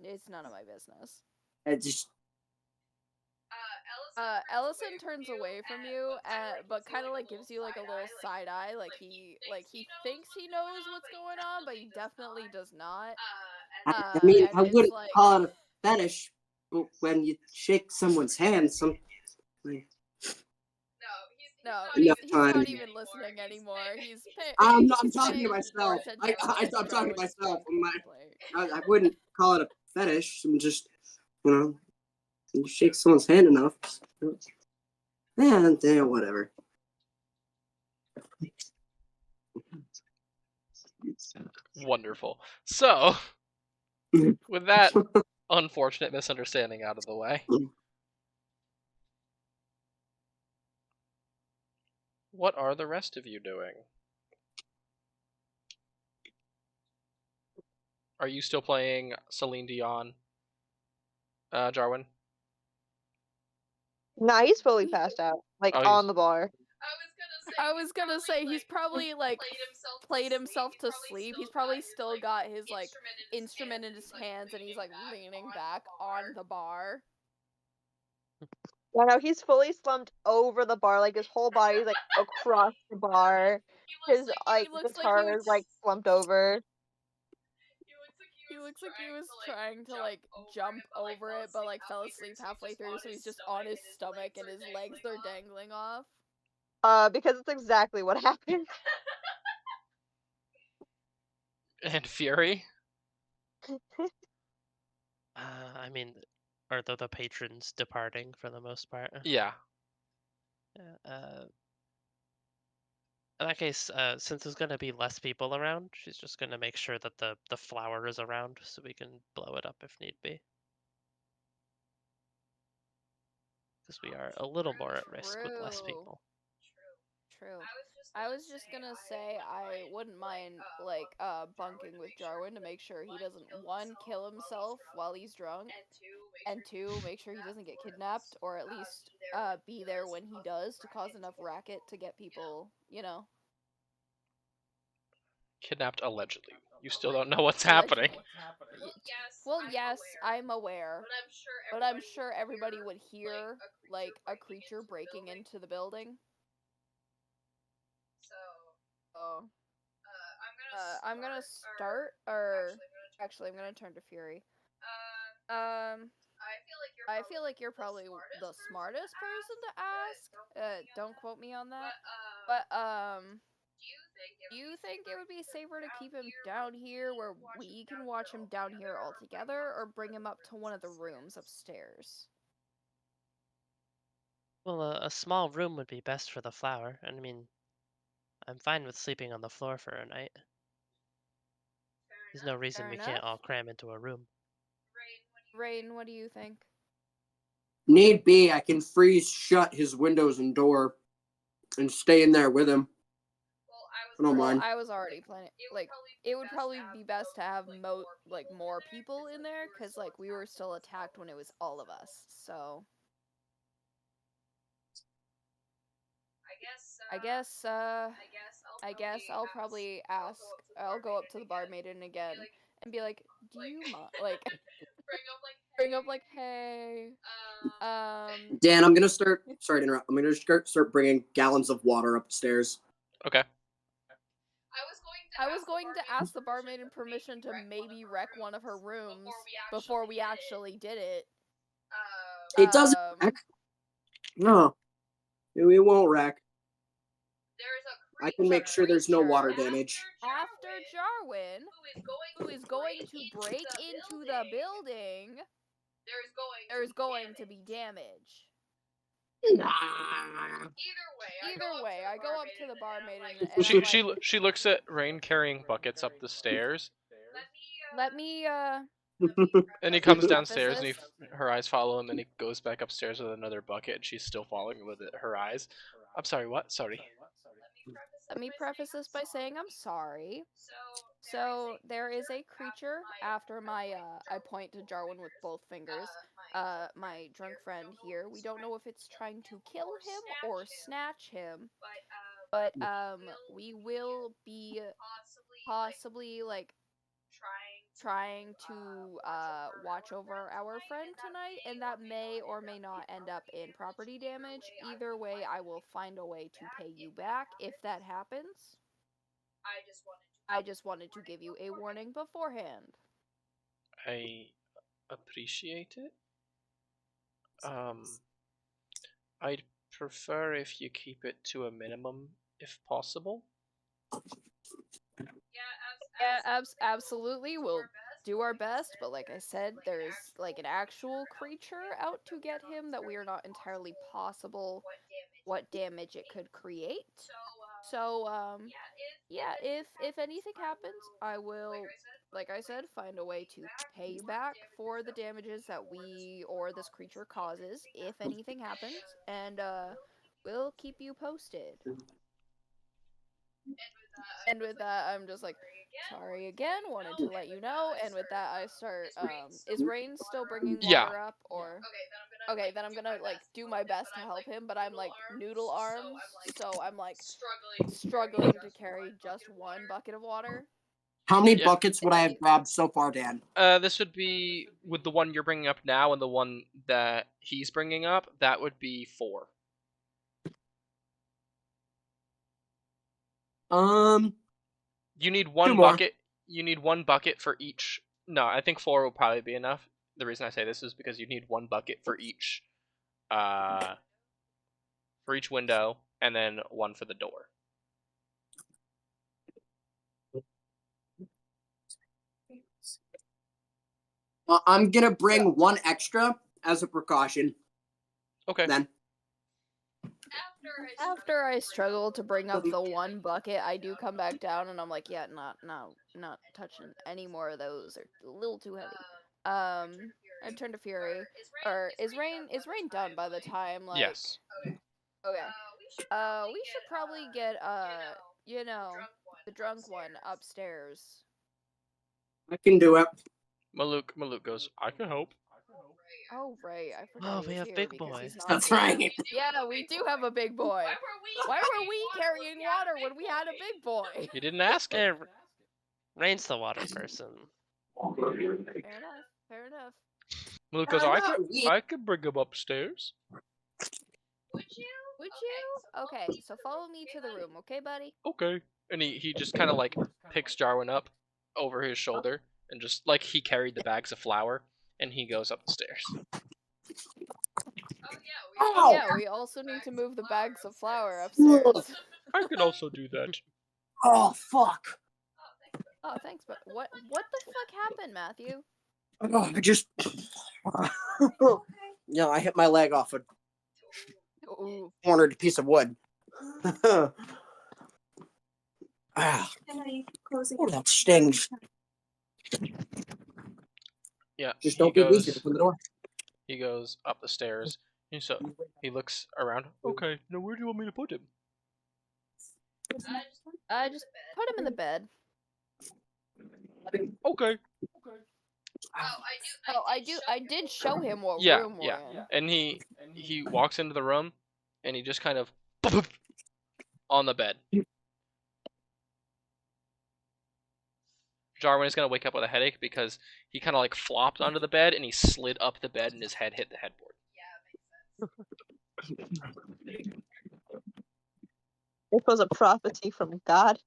It's none of my business. Ellison turns away from you, but kind of like gives you like a little side eye, like he thinks he knows what's going on, but he definitely does not. I mean, and I it's wouldn't like, call it a fetish, but when you shake someone's hand, no, enough he's time. not even listening anymore. I'm he's talking to paying more myself. attention to I'm what talking to Joe is myself. saying. I wouldn't call it a fetish. I'm just, you shake someone's hand enough. Yeah, whatever. Wonderful. So, with that unfortunate misunderstanding out of the way, what are the rest of you doing? Are you still playing Celine Dion, Jarwin? Nah, he's fully passed out, like on the bar. I was gonna say he's probably like played himself to sleep. He's probably still got his like instrument in his hands and he's like leaning back on the bar. Yeah, no, he's fully slumped over the bar, like his whole body's like across the bar. His like looks like guitar he is like slumped over. He looks like he was trying to like jump over it, but like fell asleep halfway through, so he's just on his stomach and his legs are dangling off. Because it's exactly what happened. And Fury? I mean, are the patrons departing for the most part? Yeah. In that case, since there's gonna be less people around, she's just gonna make sure that the flower is around so we can blow it up if need be. Because we are a little more at risk with less people. True. I was just gonna say I wouldn't mind like bunking with Jarwin to make sure he doesn't, one, kill himself while he's drunk, and two, make sure he doesn't get kidnapped, or at least be there when he does to cause enough racket to get people, you know. Kidnapped allegedly. You still don't know what's happening. Well, yes, I'm aware, but I'm sure everybody would hear like a creature breaking into the building. So, I'm gonna start, or actually, I'm gonna turn to Fury. I feel like you're probably the smartest person to ask. Don't quote me on that. But do you think it would be safer to keep him down here where we can watch him down here all together, or bring him up to one of the rooms upstairs? Well, a small room would be best for the flower, and I mean, I'm fine with sleeping on the floor for a night. There's no reason Fair we enough. can't all cram into a room. Rain, what do you think? Need be, I can freeze shut his windows and door and stay in there with him. I don't mind. I was already planning. Like, it would probably be best to have more people in there, because like we were still attacked when it was all of us. So I guess I'll probably ask. I'll go up to the barmaiden again and be like, "Do you mind?" Like, bring up like, "Hey, Dan, I'm gonna start. Sorry to interrupt. I'm gonna start bringing gallons of water upstairs. Okay. I was going to ask the barmaiden permission to maybe wreck one of her rooms before we actually did it. It doesn't wreck. No, it won't wreck. I can make sure there's no water damage. After Jarwin, who is going to break into the building, there's going to be damage. Either way, I go up to the barmaiden and She looks at Rain carrying buckets up the stairs. let me And he comes downstairs preface and her eyes follow him, and he goes back upstairs with another bucket, and she's still following with her eyes. I'm sorry, what? Sorry. Let me preface this by saying I'm sorry. So there is a creature after my I point to Jarwin with both fingers. My drunk friend here. We don't know if it's trying to kill him or snatch him, but we will be possibly like trying to watch over our friend tonight, and that may or may not end up in property damage. Either way, I will find a way to pay you back if that happens. I just wanted to give you a warning beforehand. I appreciate it. I'd prefer if you keep it to a minimum, if possible. Yeah, absolutely. We'll do our best, but like I said, there's like an actual creature out to get him that we are not entirely possible what damage it could create. So, yeah, if anything happens, I will, like I said, find a way to pay you back for the damages that we or this creature causes, if anything happens, and we'll keep you posted. And with that, I'm just like, sorry again, wanted to let you know. And with that, I start, is Rain still bringing Yeah. water up, or? Okay, then I'm gonna, like, do my best to help him, but I'm, like, noodle arms, so I'm, like, struggling to carry just one bucket of water. How many Yeah. buckets would I have grabbed so far, Dan? This would be with the one you're bringing up now and the one that he's bringing up. That would be 4. You need 1 more. bucket. You need 1 bucket for each. No, I think 4 will probably be enough. The reason I say this is because you need 1 bucket for each window, and then 1 for the door. I'm gonna bring 1 extra as a precaution. Okay. Then. After I struggle to bring up the 1 bucket, I do come back down and I'm like, yeah, not touching any more of those. They're a little too heavy. I turn to Fury. Or is Rain done by the time like? Yes. Okay. We should probably get the drunk one upstairs. I can do it. Maluk goes, I can help. Oh right, I forgot. Oh, he we was have here Big because Boy. he's not That's here. right. Yeah, we do have a big boy. Why were we carrying water when we had a big boy? You didn't ask it. Rain's the water person. Fair enough. Maluk goes, I can bring him upstairs. Would you? Okay, so follow me to the room, okay, buddy? Okay. And he just kind of like picks Jarwin up over his shoulder and just like he carried the bags of flour and he goes up the stairs. Oh yeah, we also need to move the bags of flour upstairs. I can also do that. Oh fuck. Oh, thanks, but what the fuck happened, Matthew? Oh, I just. Yeah, I hit my leg off a cornered piece of wood. Ah, oh, that stings. Yeah. Just don't be lazy. Open the door. He goes up the stairs. And so he looks around. Okay, now where do you want me to put him? Just put him in the bed. Okay. Oh, I did show him what Yeah, room we're yeah. in. And he walks into the room and he just kind of on the bed. Jarwin is gonna wake up with a headache because he kind of like flopped onto the bed and he slid up the bed and his head hit the headboard. It was a prophecy from God.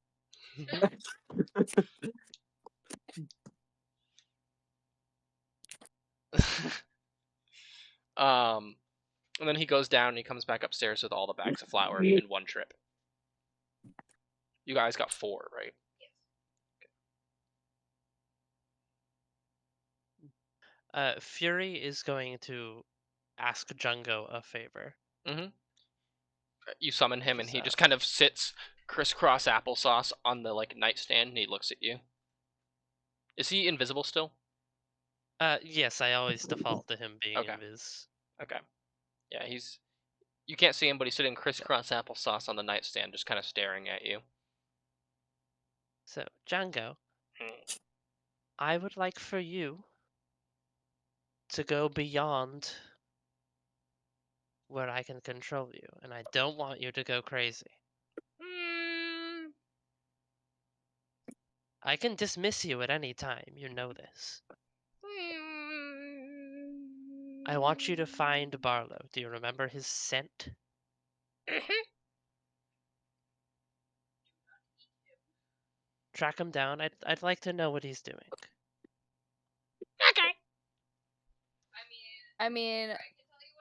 And then he goes down and he comes back upstairs with all the bags of flour in one trip. You guys got 4, right? Fury is going to ask Jungo a favor. Mm-hmm. You summon him and he just kind of sits crisscross applesauce on the like nightstand and he looks at you. Is he invisible still? Yes, I always default to him being invis. Okay. Yeah, you can't see him, but he's sitting crisscross applesauce on the nightstand, just kind of staring at you. So, Django, I would like for you to go beyond where I can control you, and I don't want you to go crazy. I can dismiss you at any time, you know this. I want you to find Barlow. Do you remember his scent? Track him down. I'd like to know what he's doing. Okay. I mean,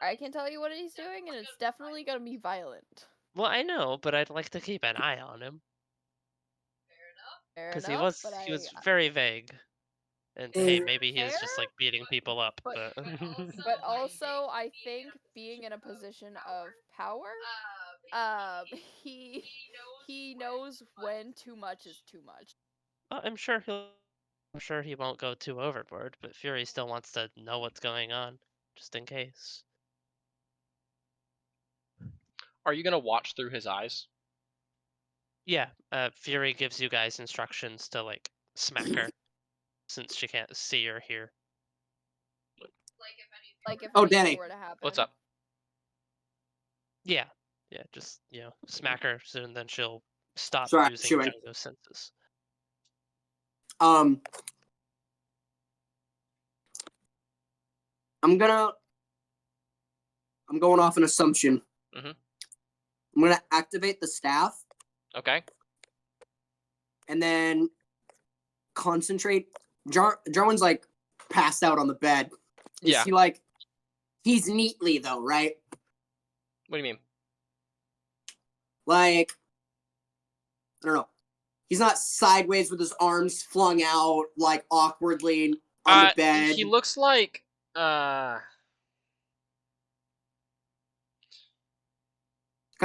I can tell you what he's doing, and it's definitely gonna be violent. Well, I know, but I'd like to keep an eye on him. Fair Because enough, he was very vague. And hey, maybe he is Fair, just like beating people up, but but also I think being in a position of power, he knows when too much is too much. well, I'm sure he won't go too overboard, but Fury still wants to know what's going on, just in case. Are you gonna watch through his eyes? Yeah, Fury gives you guys instructions to like smack her, since she can't see or hear. Like if Oh, anything Danny. were to happen. What's up? Yeah, just smack her, so and then she'll stop Sorry, using chewing. Django's senses. I'm going off an assumption. Mhm. I'm gonna activate the staff Okay. and then concentrate. Jarwin's like passed out on the bed. Is Yeah. he like? He's neatly though, right? What do you mean? Like, I don't know. He's not sideways with his arms flung out, like awkwardly on the bed. He looks like Because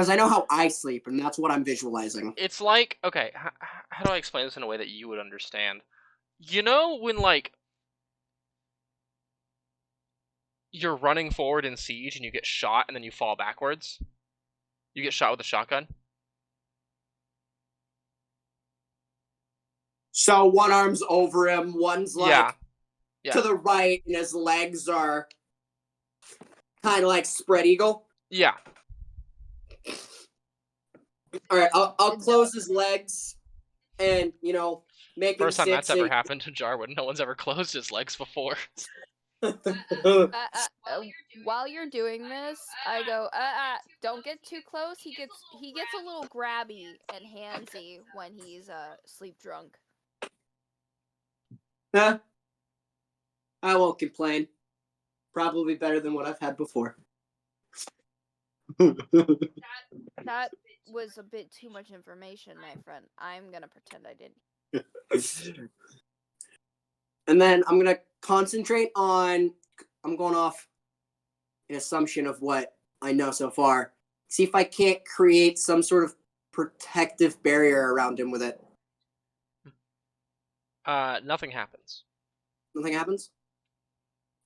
I know how I sleep, and that's what I'm visualizing. it's like, okay, how do I explain this in a way that you would understand? You know when like you're running forward in Siege and you get shot and then you fall backwards? You get shot with a shotgun? So one arm's over him, one's like Yeah. to the right, and his legs are kind of like spread eagle. Yeah. All right, I'll close his legs, and make him First time sit. that's ever happened to Jarwin. No one's ever closed his legs before. While you're doing this, I go, don't get too close. He gets a little grabby and handsy when he's sleep drunk. Huh? I won't complain. Probably better than what I've had before. That was a bit too much information, my friend. I'm gonna pretend I didn't. And then I'm gonna concentrate on. I'm going off an assumption of what I know so far. See if I can't create some sort of protective barrier around him with it. Nothing happens. Nothing happens?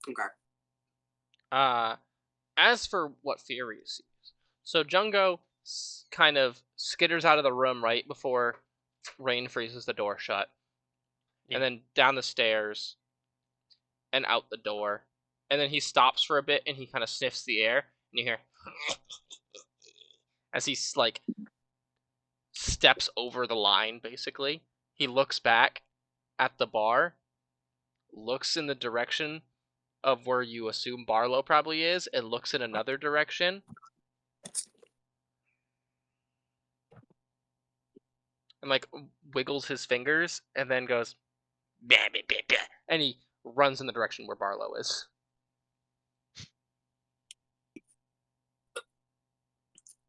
Okay. As for what Fury sees, so Jungo kind of skitters out of the room right before Rain freezes the door shut, and then down the stairs and out the door, and then he stops for a bit and he kind of sniffs the air, and you hear as he's like steps over the line. Basically, he looks back at the bar, looks in the direction of where you assume Barlow probably is, and looks in another direction. And like wiggles his fingers and then goes bah, bah, bah, bah, and he runs in the direction where Barlow is.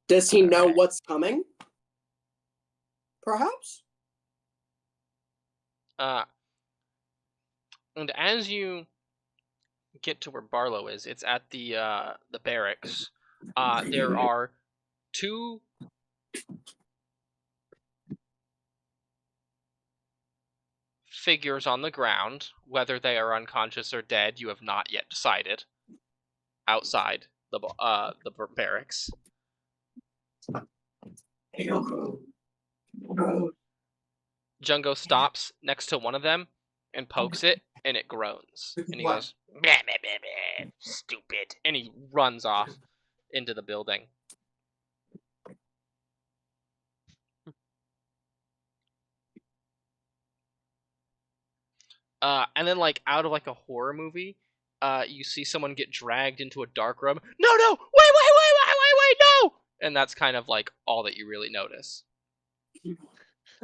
Does he know what's coming? Perhaps? And as you get to where Barlow is, it's at the barracks. There are two figures on the ground. Whether they are unconscious or dead, you have not yet decided. Outside the barracks. Jungo stops next to one of them and pokes it, and it groans. And he goes, bah, bah, bah, bah, stupid. And he runs off into the building. And then, like, out of, like, a horror movie, you see someone get dragged into a dark room. No, wait, no! And that's kind of, like, all that you really notice.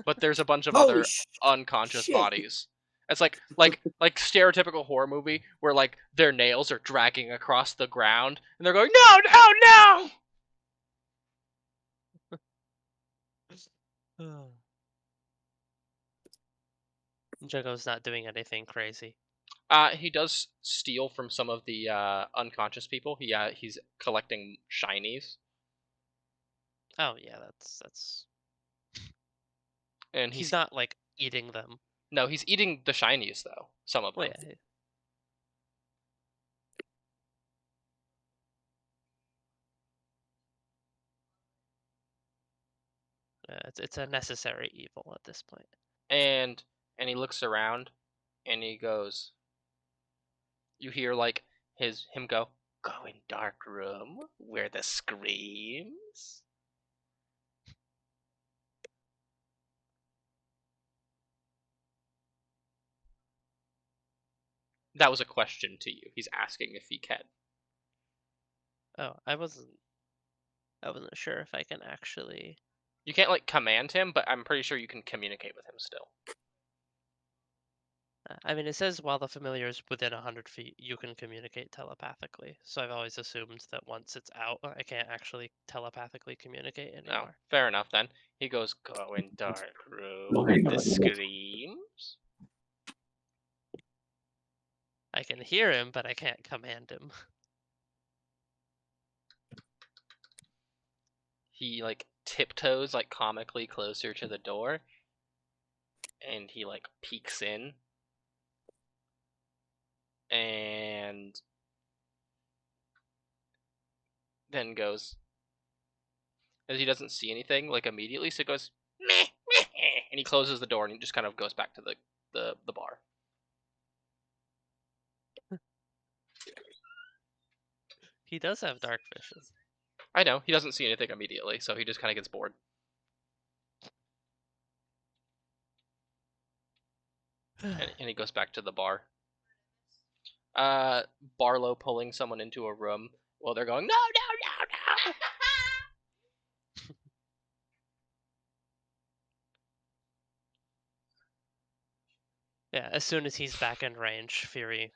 But there's a bunch of other unconscious bodies. It's like stereotypical horror movie where like their nails are dragging across the ground and they're going no. Jungo's not doing anything crazy. He does steal from some of the unconscious people. He's collecting shinies. Oh yeah, that's. And he's not like eating them. No, he's eating the shinies though. Some of them. Yeah. It's a necessary evil at this point. And he looks around, and he goes. You hear like him go in dark room where the screams. That was a question to you. He's asking if he can. Oh, I wasn't sure if I can actually. You can't like command him, but I'm pretty sure you can communicate with him still. I mean, it says while the familiar is within 100 feet, you can communicate telepathically. So I've always assumed that once it's out, I can't actually telepathically communicate No, anymore. fair enough then. He goes, go in dark room with the screams. I can hear him, but I can't command him. He like tiptoes like comically closer to the door, and he like peeks in, and then goes, as he doesn't see anything like immediately, so he goes meh, meh, and he closes the door and he just kind of goes back to the bar. He does have dark vision. I know he doesn't see anything immediately, so he just kind of gets bored. And he goes back to the bar. Barlow pulling someone into a room while they're going, no, no, no, no. Yeah, as soon as he's back in range, Fury,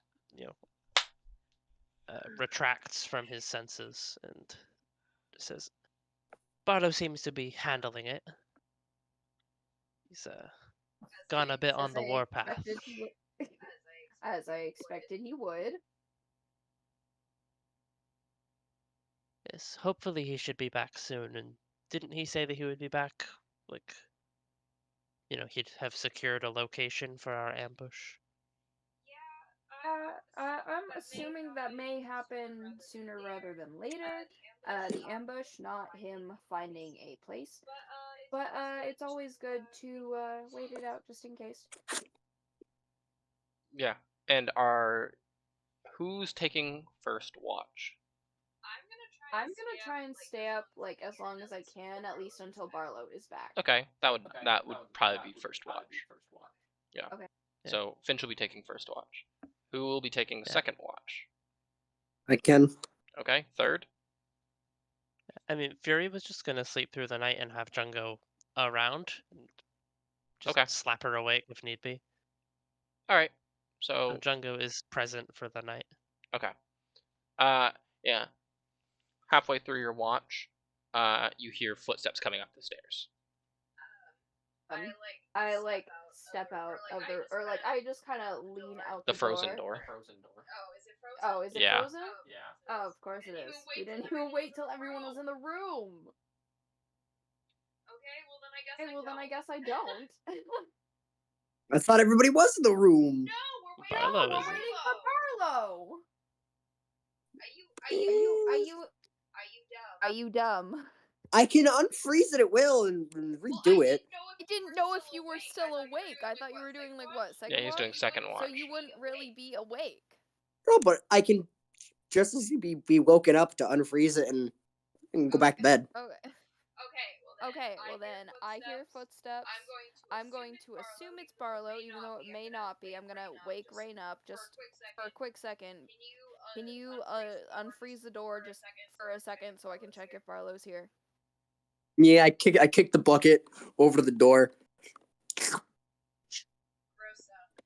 retracts from his senses and says, Barlow seems to be handling it. He's gone a bit on the warpath. As I expected he would. Yes, hopefully he should be back soon. And didn't he say that he would be back, like, he'd have secured a location for our ambush? I'm assuming that may happen sooner rather than later. The ambush, not him finding a place. But it's always good to wait it out just in case. Yeah, and who's taking first watch? I'm gonna try and stay up like as long as I can, at least until Barlow is back. Okay, that would probably be first watch. Yeah. Okay. So Finch will be taking first watch. Who will be taking second watch? I can. Okay, third. I mean, Fury was just gonna sleep through the night and have Jungo around. And just Okay. slap her awake if need be. All right. So Jungo is present for the night. okay. Yeah. Halfway through your watch, you hear footsteps coming up the stairs. I like step out of the, or like I just kind of lean out The frozen door. Oh, is it Yeah. frozen? Oh, of course it is. We didn't even wait till everyone was in the room. Okay, well then I guess I don't. I thought everybody was in the room. Barlow We're isn't. waiting for Barlow. Are you dumb? I can unfreeze it at will and redo it. I didn't know if you were still awake. I thought you were doing like what, second watch? Yeah, he's doing second watch. So you wouldn't really be awake. No, but I can just as be woken up to unfreeze it and go back to bed. Okay, well then I hear footsteps. I'm going to assume it's Barlow, even though it may not be. I'm gonna wake Rain up just for a quick second. Can you unfreeze the door just for a second so I can check if Barlow's here? Yeah, I kick the bucket over to the door.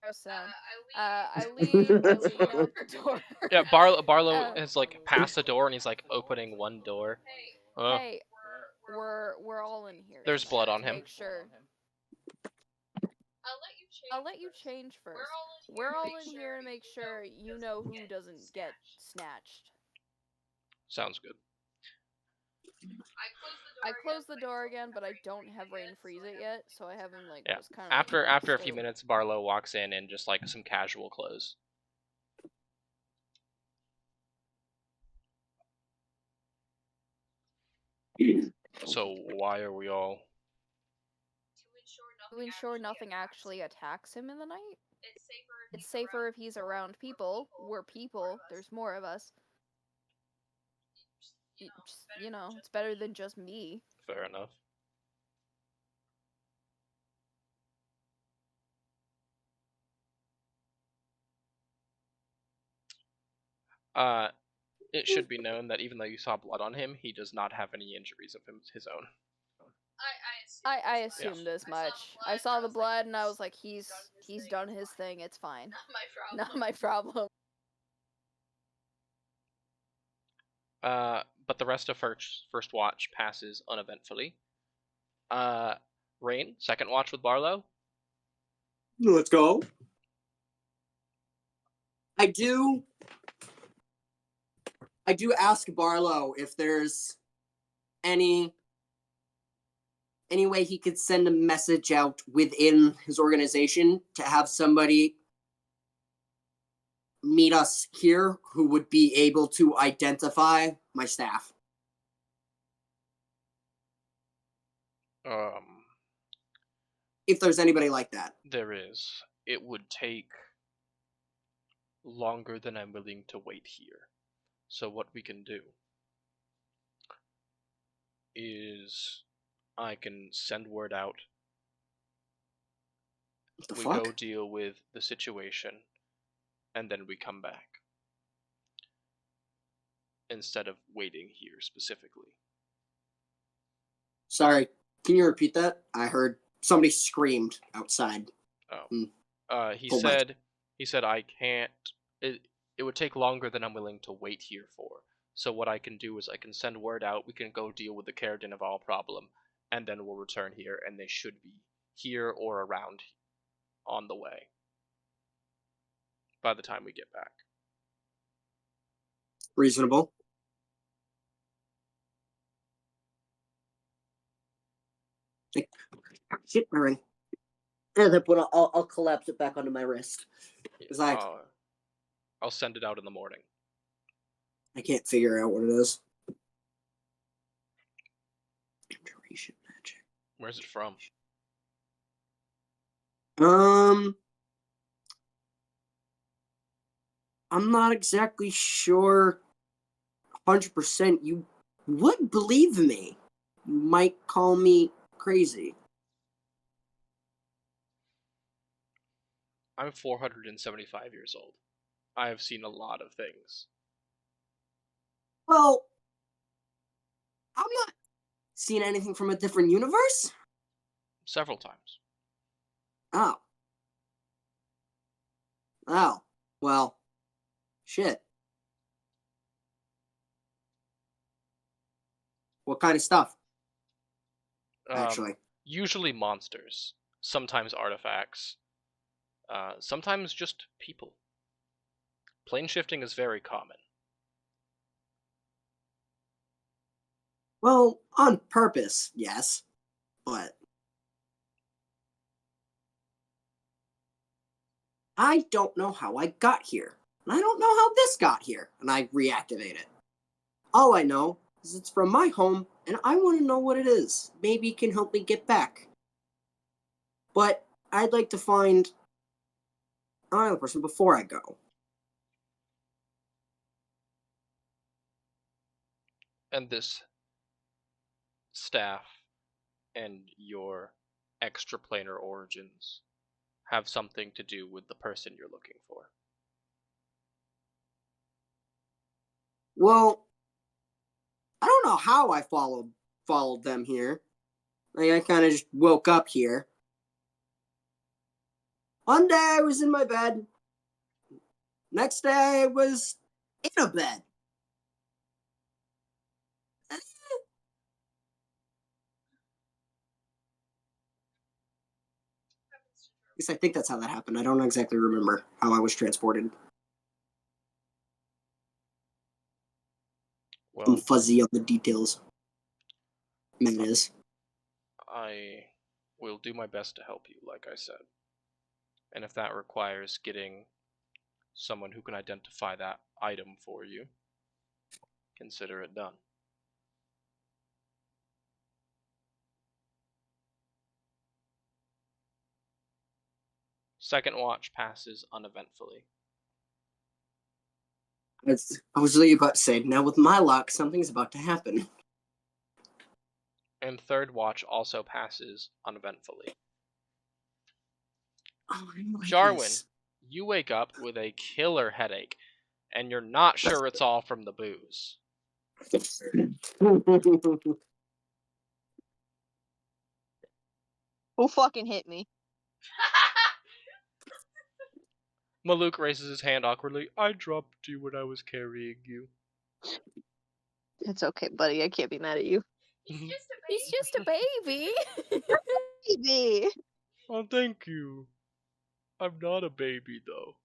Gross sound. I lean out the door. Yeah, Barlow is like past the door and he's like opening one door. Hey, we're all in here. There's blood on him. Make sure. I'll let you change first. We're all in here to make sure you know who doesn't get snatched. Sounds good. I closed the door again, but I don't have Rain freeze it yet, so I have him like Yeah. just kind of After a few minutes, Barlow walks in just like some casual clothes. So why are we all? To ensure nothing actually attacks him in the night. It's safer if he's around people. We're people. There's more of us. It's better than just me. Fair enough. It should be known that even though you saw blood on him, he does not have any injuries of his own. I assumed as much. I saw the blood and I was like, he's done his thing. It's fine. Not my problem. But the rest of first watch passes uneventfully. Rain, second watch with Barlow. Let's go. I do ask Barlow if there's any way he could send a message out within his organization to have somebody meet us here who would be able to identify my staff. If there's anybody like that. There is. It would take longer than I'm willing to wait here. So what we can do is I can send word out. We go deal with the situation, and then we come back. Instead of waiting here specifically. Sorry, can you repeat that? I heard somebody screamed outside. Oh. He said I can't. It would take longer than I'm willing to wait here for. So what I can do is I can send word out. We can go deal with the Caradin of all problem, and then we'll return here, and they should be here or around on the way by the time we get back. Reasonable. Shit, my ring. And then I'll collapse it back onto my wrist. I'll send it out in the morning. I can't figure out what it is. Duration magic. Where's it from? I'm not exactly sure 100%. You would believe me. You might call me crazy. I'm 475 years old. I have seen a lot of things. Well, I'm not seeing anything from a different universe. Several times. Oh. Oh. Well, shit. What kind of stuff? Actually. Usually monsters. Sometimes artifacts. Sometimes just people. Plane shifting is very common. Well, on purpose, yes. But I don't know how I got here. And I don't know how this got here. And I reactivate it. All I know is it's from my home, and I want to know what it is. Maybe it can help me get back. But I'd like to find another person before I go. And this staff and your extraplanar origins have something to do with the person you're looking for. Well, I don't know how I followed them here. Like, I kind of just woke up here. One day I was in my bed. Next day I was in a bed. At least I think that's how that happened. I don't exactly remember how I was transported. Well, I'm fuzzy on the details. That is. I will do my best to help you, like I said. And if that requires getting someone who can identify that item for you, consider it done. Second watch passes uneventfully. I was really about to say, now with my luck, something's about to happen. And third watch also passes uneventfully. Oh, Jarwin, you wake up with a killer headache, and you're not sure it's all from the booze. Who fucking hit me? Maluk raises his hand awkwardly. I dropped you when I was carrying you. It's okay, buddy. I can't be mad at you. He's just a baby. Baby. Oh, thank you. I'm not a baby, though.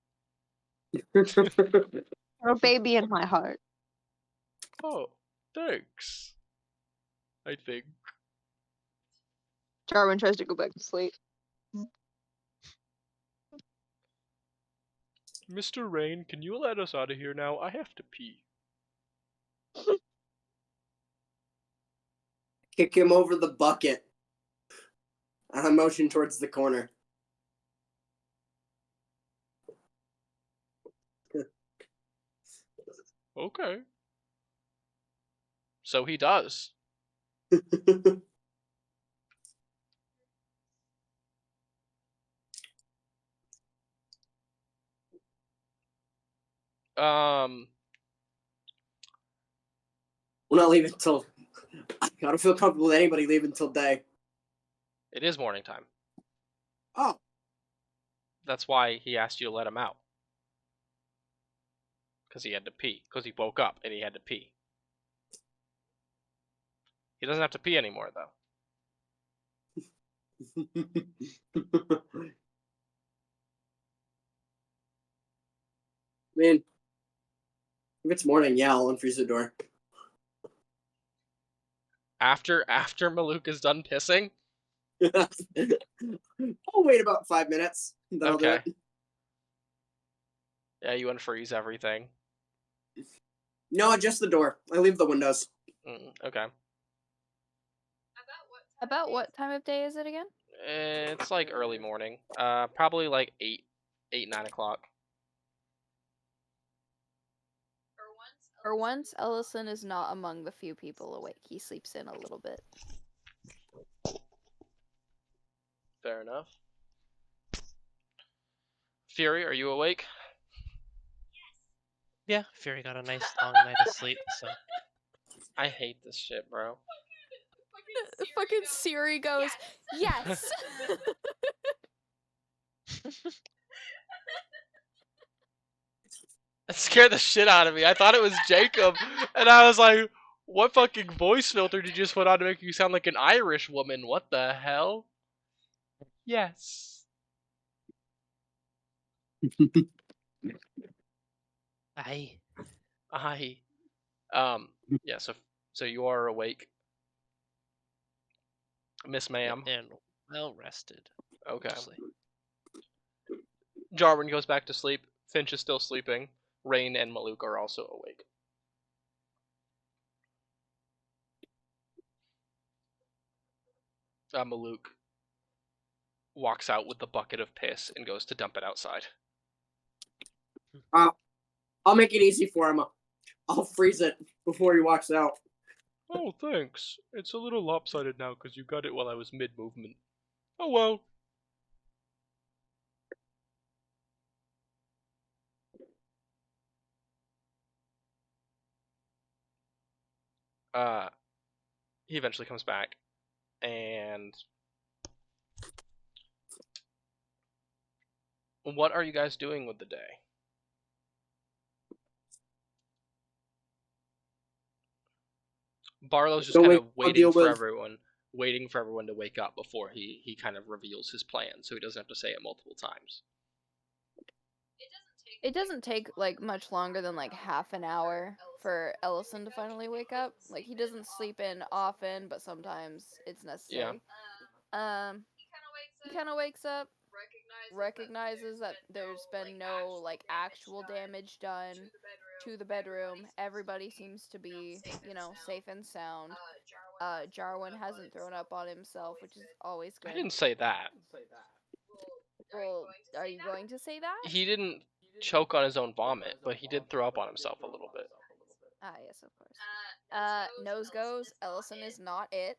You're a baby in my heart. Oh, thanks. I think. Jarwin tries to go back to sleep. Mr. Rain, can you let us out of here now? I have to pee. Kick him over the bucket. I motion towards the corner. Okay. So he does. We're not leaving till. I don't feel comfortable with anybody leaving till day. It is morning time. Oh. That's why he asked you to let him out. Because he had to pee. Because he woke up and he had to pee. He doesn't have to pee anymore, though. I mean, if it's morning, yeah, I'll unfreeze the door. After Maluk is done pissing? I'll wait about 5 minutes. Then I'll do Okay. it. Yeah, you unfreeze everything. No, just the door. I leave the windows. Okay. About what time of day is it again? It's like early morning. Probably like 8, 9 o'clock. For once, Ellison is not among the few people awake. He sleeps in a little bit. Fair enough. Fury, are you awake? Yeah, Fury got a nice long night of sleep, so. I hate this shit, bro. Fucking Siri goes, yes! It scared the shit out of me. I thought it was Jacob, and I was like, what fucking voice filter did you just put on to make you sound like an Irish woman? What the hell? Yes. Aye. Yeah, so you are awake, Miss Ma'am. And well rested. Okay. Mostly. Jarwin goes back to sleep. Finch is still sleeping. Rain and Maluk are also awake. Maluk walks out with the bucket of piss and goes to dump it outside. I'll make it easy for him. I'll freeze it before he walks out. Oh, thanks. It's a little lopsided now because you got it while I was mid-movement. Oh well. He eventually comes back, and what are you guys doing with the day? Barlow's just kind of waiting for everyone to wake up before he kind of reveals his plan, so he doesn't have to say it multiple times. It doesn't take like much longer than like half an hour for Ellison to finally wake up. Like he doesn't sleep in often, but sometimes it's necessary. Yeah. He kind of wakes up, recognizes that there's been no like actual damage done to the bedroom. Everybody seems to be, safe and sound. Jarwin hasn't thrown up on himself, which is always good. I didn't say that. Well, are you going to say that? He didn't choke on his own vomit, but he did throw up on himself a little bit. Ah, yes, of course. Nose goes, Ellison is not it.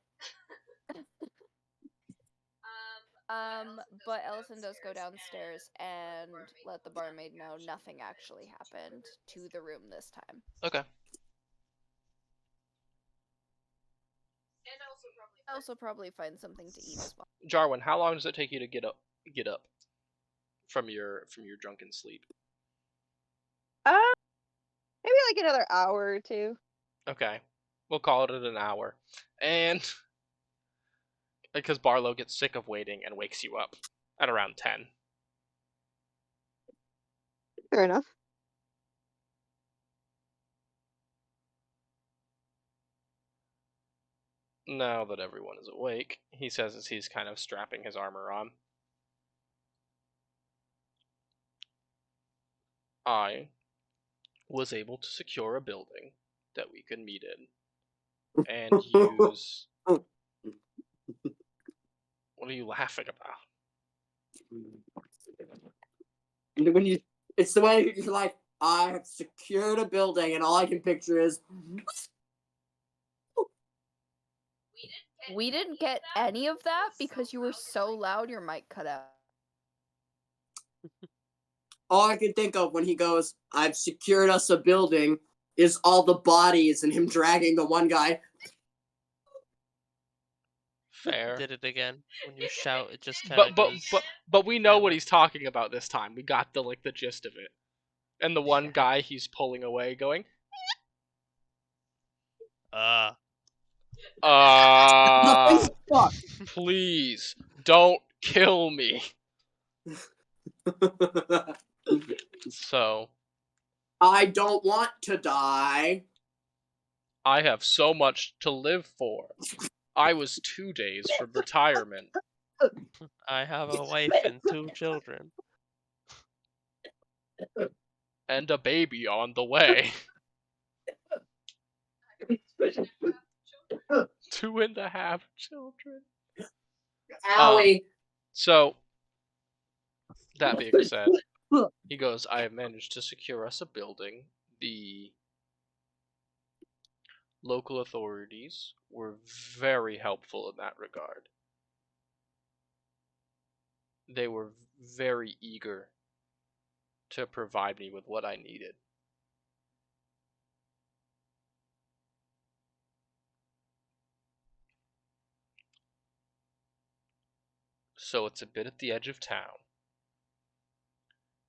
But Ellison does go downstairs and let the barmaid know nothing actually happened to the room this time. Okay. And Also probably find something to eat as well. Jarwin, how long does it take you to get up from your drunken sleep? Maybe like another hour or two. Okay. We'll call it an hour. And because Barlow gets sick of waiting and wakes you up at around 10. Fair enough. Now that everyone is awake, he says as he's kind of strapping his armor on. I was able to secure a building that we could meet in and use. What are you laughing about? It's the way you're like, I have secured a building, and all I can picture is. We didn't get any of that because you were so loud your mic cut out. All I can think of when he goes, I've secured us a building, is all the bodies and him dragging the one guy. Fair. Did it again. When you shout, it just kind But of but goes. but we know what silent. he's talking about this time. We got the gist of it. And the one guy he's pulling away, going, Fuck. please don't kill me. So I don't want to die. I have so much to live for. I was 2 days from retirement. I have a wife and 2 children. And a baby on the way. 2.5 children. Owie. So, that being said, he goes, I have managed to secure us a building. The local authorities were very helpful in that regard. They were very eager to provide me with what I needed. So it's a bit at the edge of town.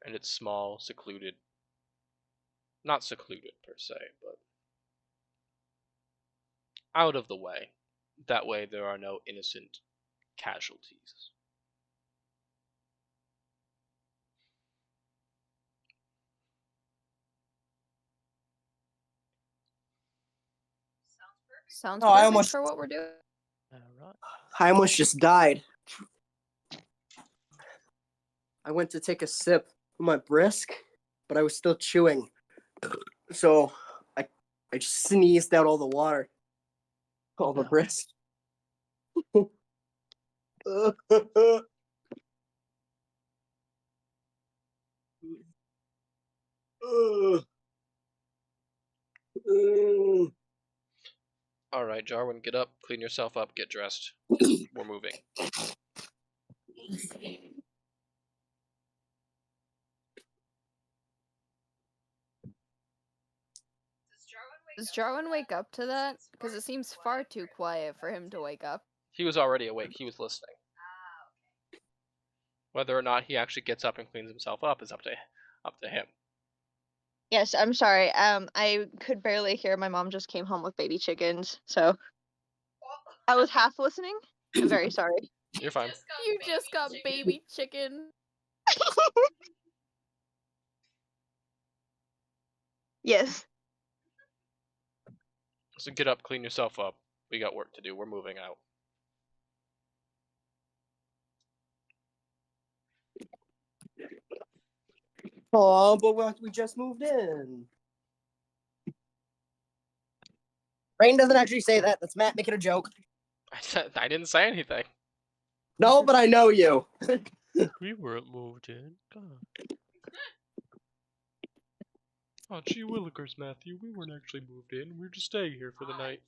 And it's small, secluded. Not secluded per se, but out of the way. That way there are no innocent casualties. Sounds Oh, I perfect almost- for what we're doing. Alright. I almost just died. I went to take a sip of my brisk, but I was still chewing. So I just sneezed out all the water. All the brisk. Alright, Jarwin, get up, clean yourself up, get dressed. We're moving. Does Jarwin wake up to that? Because it seems far too quiet for him to wake up. He was already awake, he was listening. Whether or not he actually gets up and cleans himself up is up to him. Yes, I'm sorry. I could barely hear. My mom just came home with baby chickens, so I was half listening. I'm very sorry. You're fine. You just got baby chicken. Yes. So get up, clean yourself up. We got work to do. We're moving out. Oh, but we just moved in. Rain doesn't actually say that. That's Matt making a joke. I didn't say anything. No, but I know you. We weren't moved in. God. Oh, gee willikers, Matthew. We weren't actually moved in. We were just staying here for the night.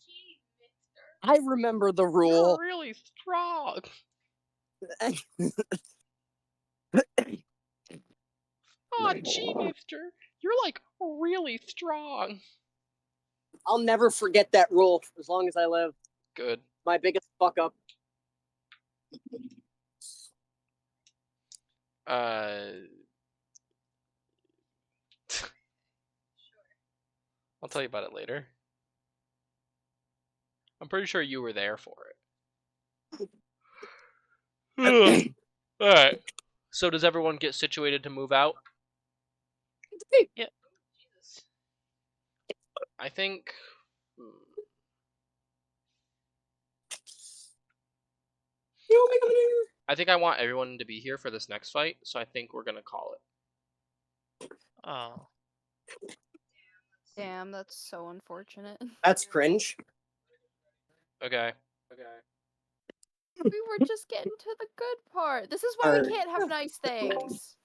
I remember the rule. You're really strong. Oh, gee, mister. You're like really strong. I'll never forget that rule as long as I live. Good. My biggest fuck up. I'll tell you about it later. I'm pretty sure you were there for it. Alright. So does everyone get situated to move out? Yeah. I think... I think I want everyone to be here for this next fight, so I think we're gonna call it. Oh. Damn, that's so unfortunate. That's cringe. Okay. We were just getting to the good part. This is why we can't have nice things.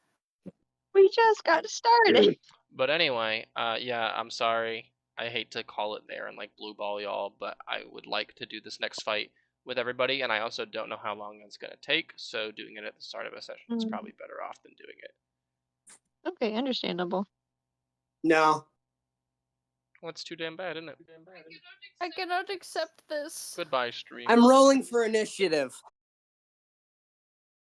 We just got started. But anyway, yeah, I'm sorry. I hate to call it there and like blue ball y'all, but I would like to do this next fight with everybody, and I also don't know how long it's gonna take, so doing it at the start of a session is probably better off than doing it. Okay, understandable. No. Well, it's too damn bad, isn't it? I cannot accept this. Goodbye, stream. I'm rolling for initiative.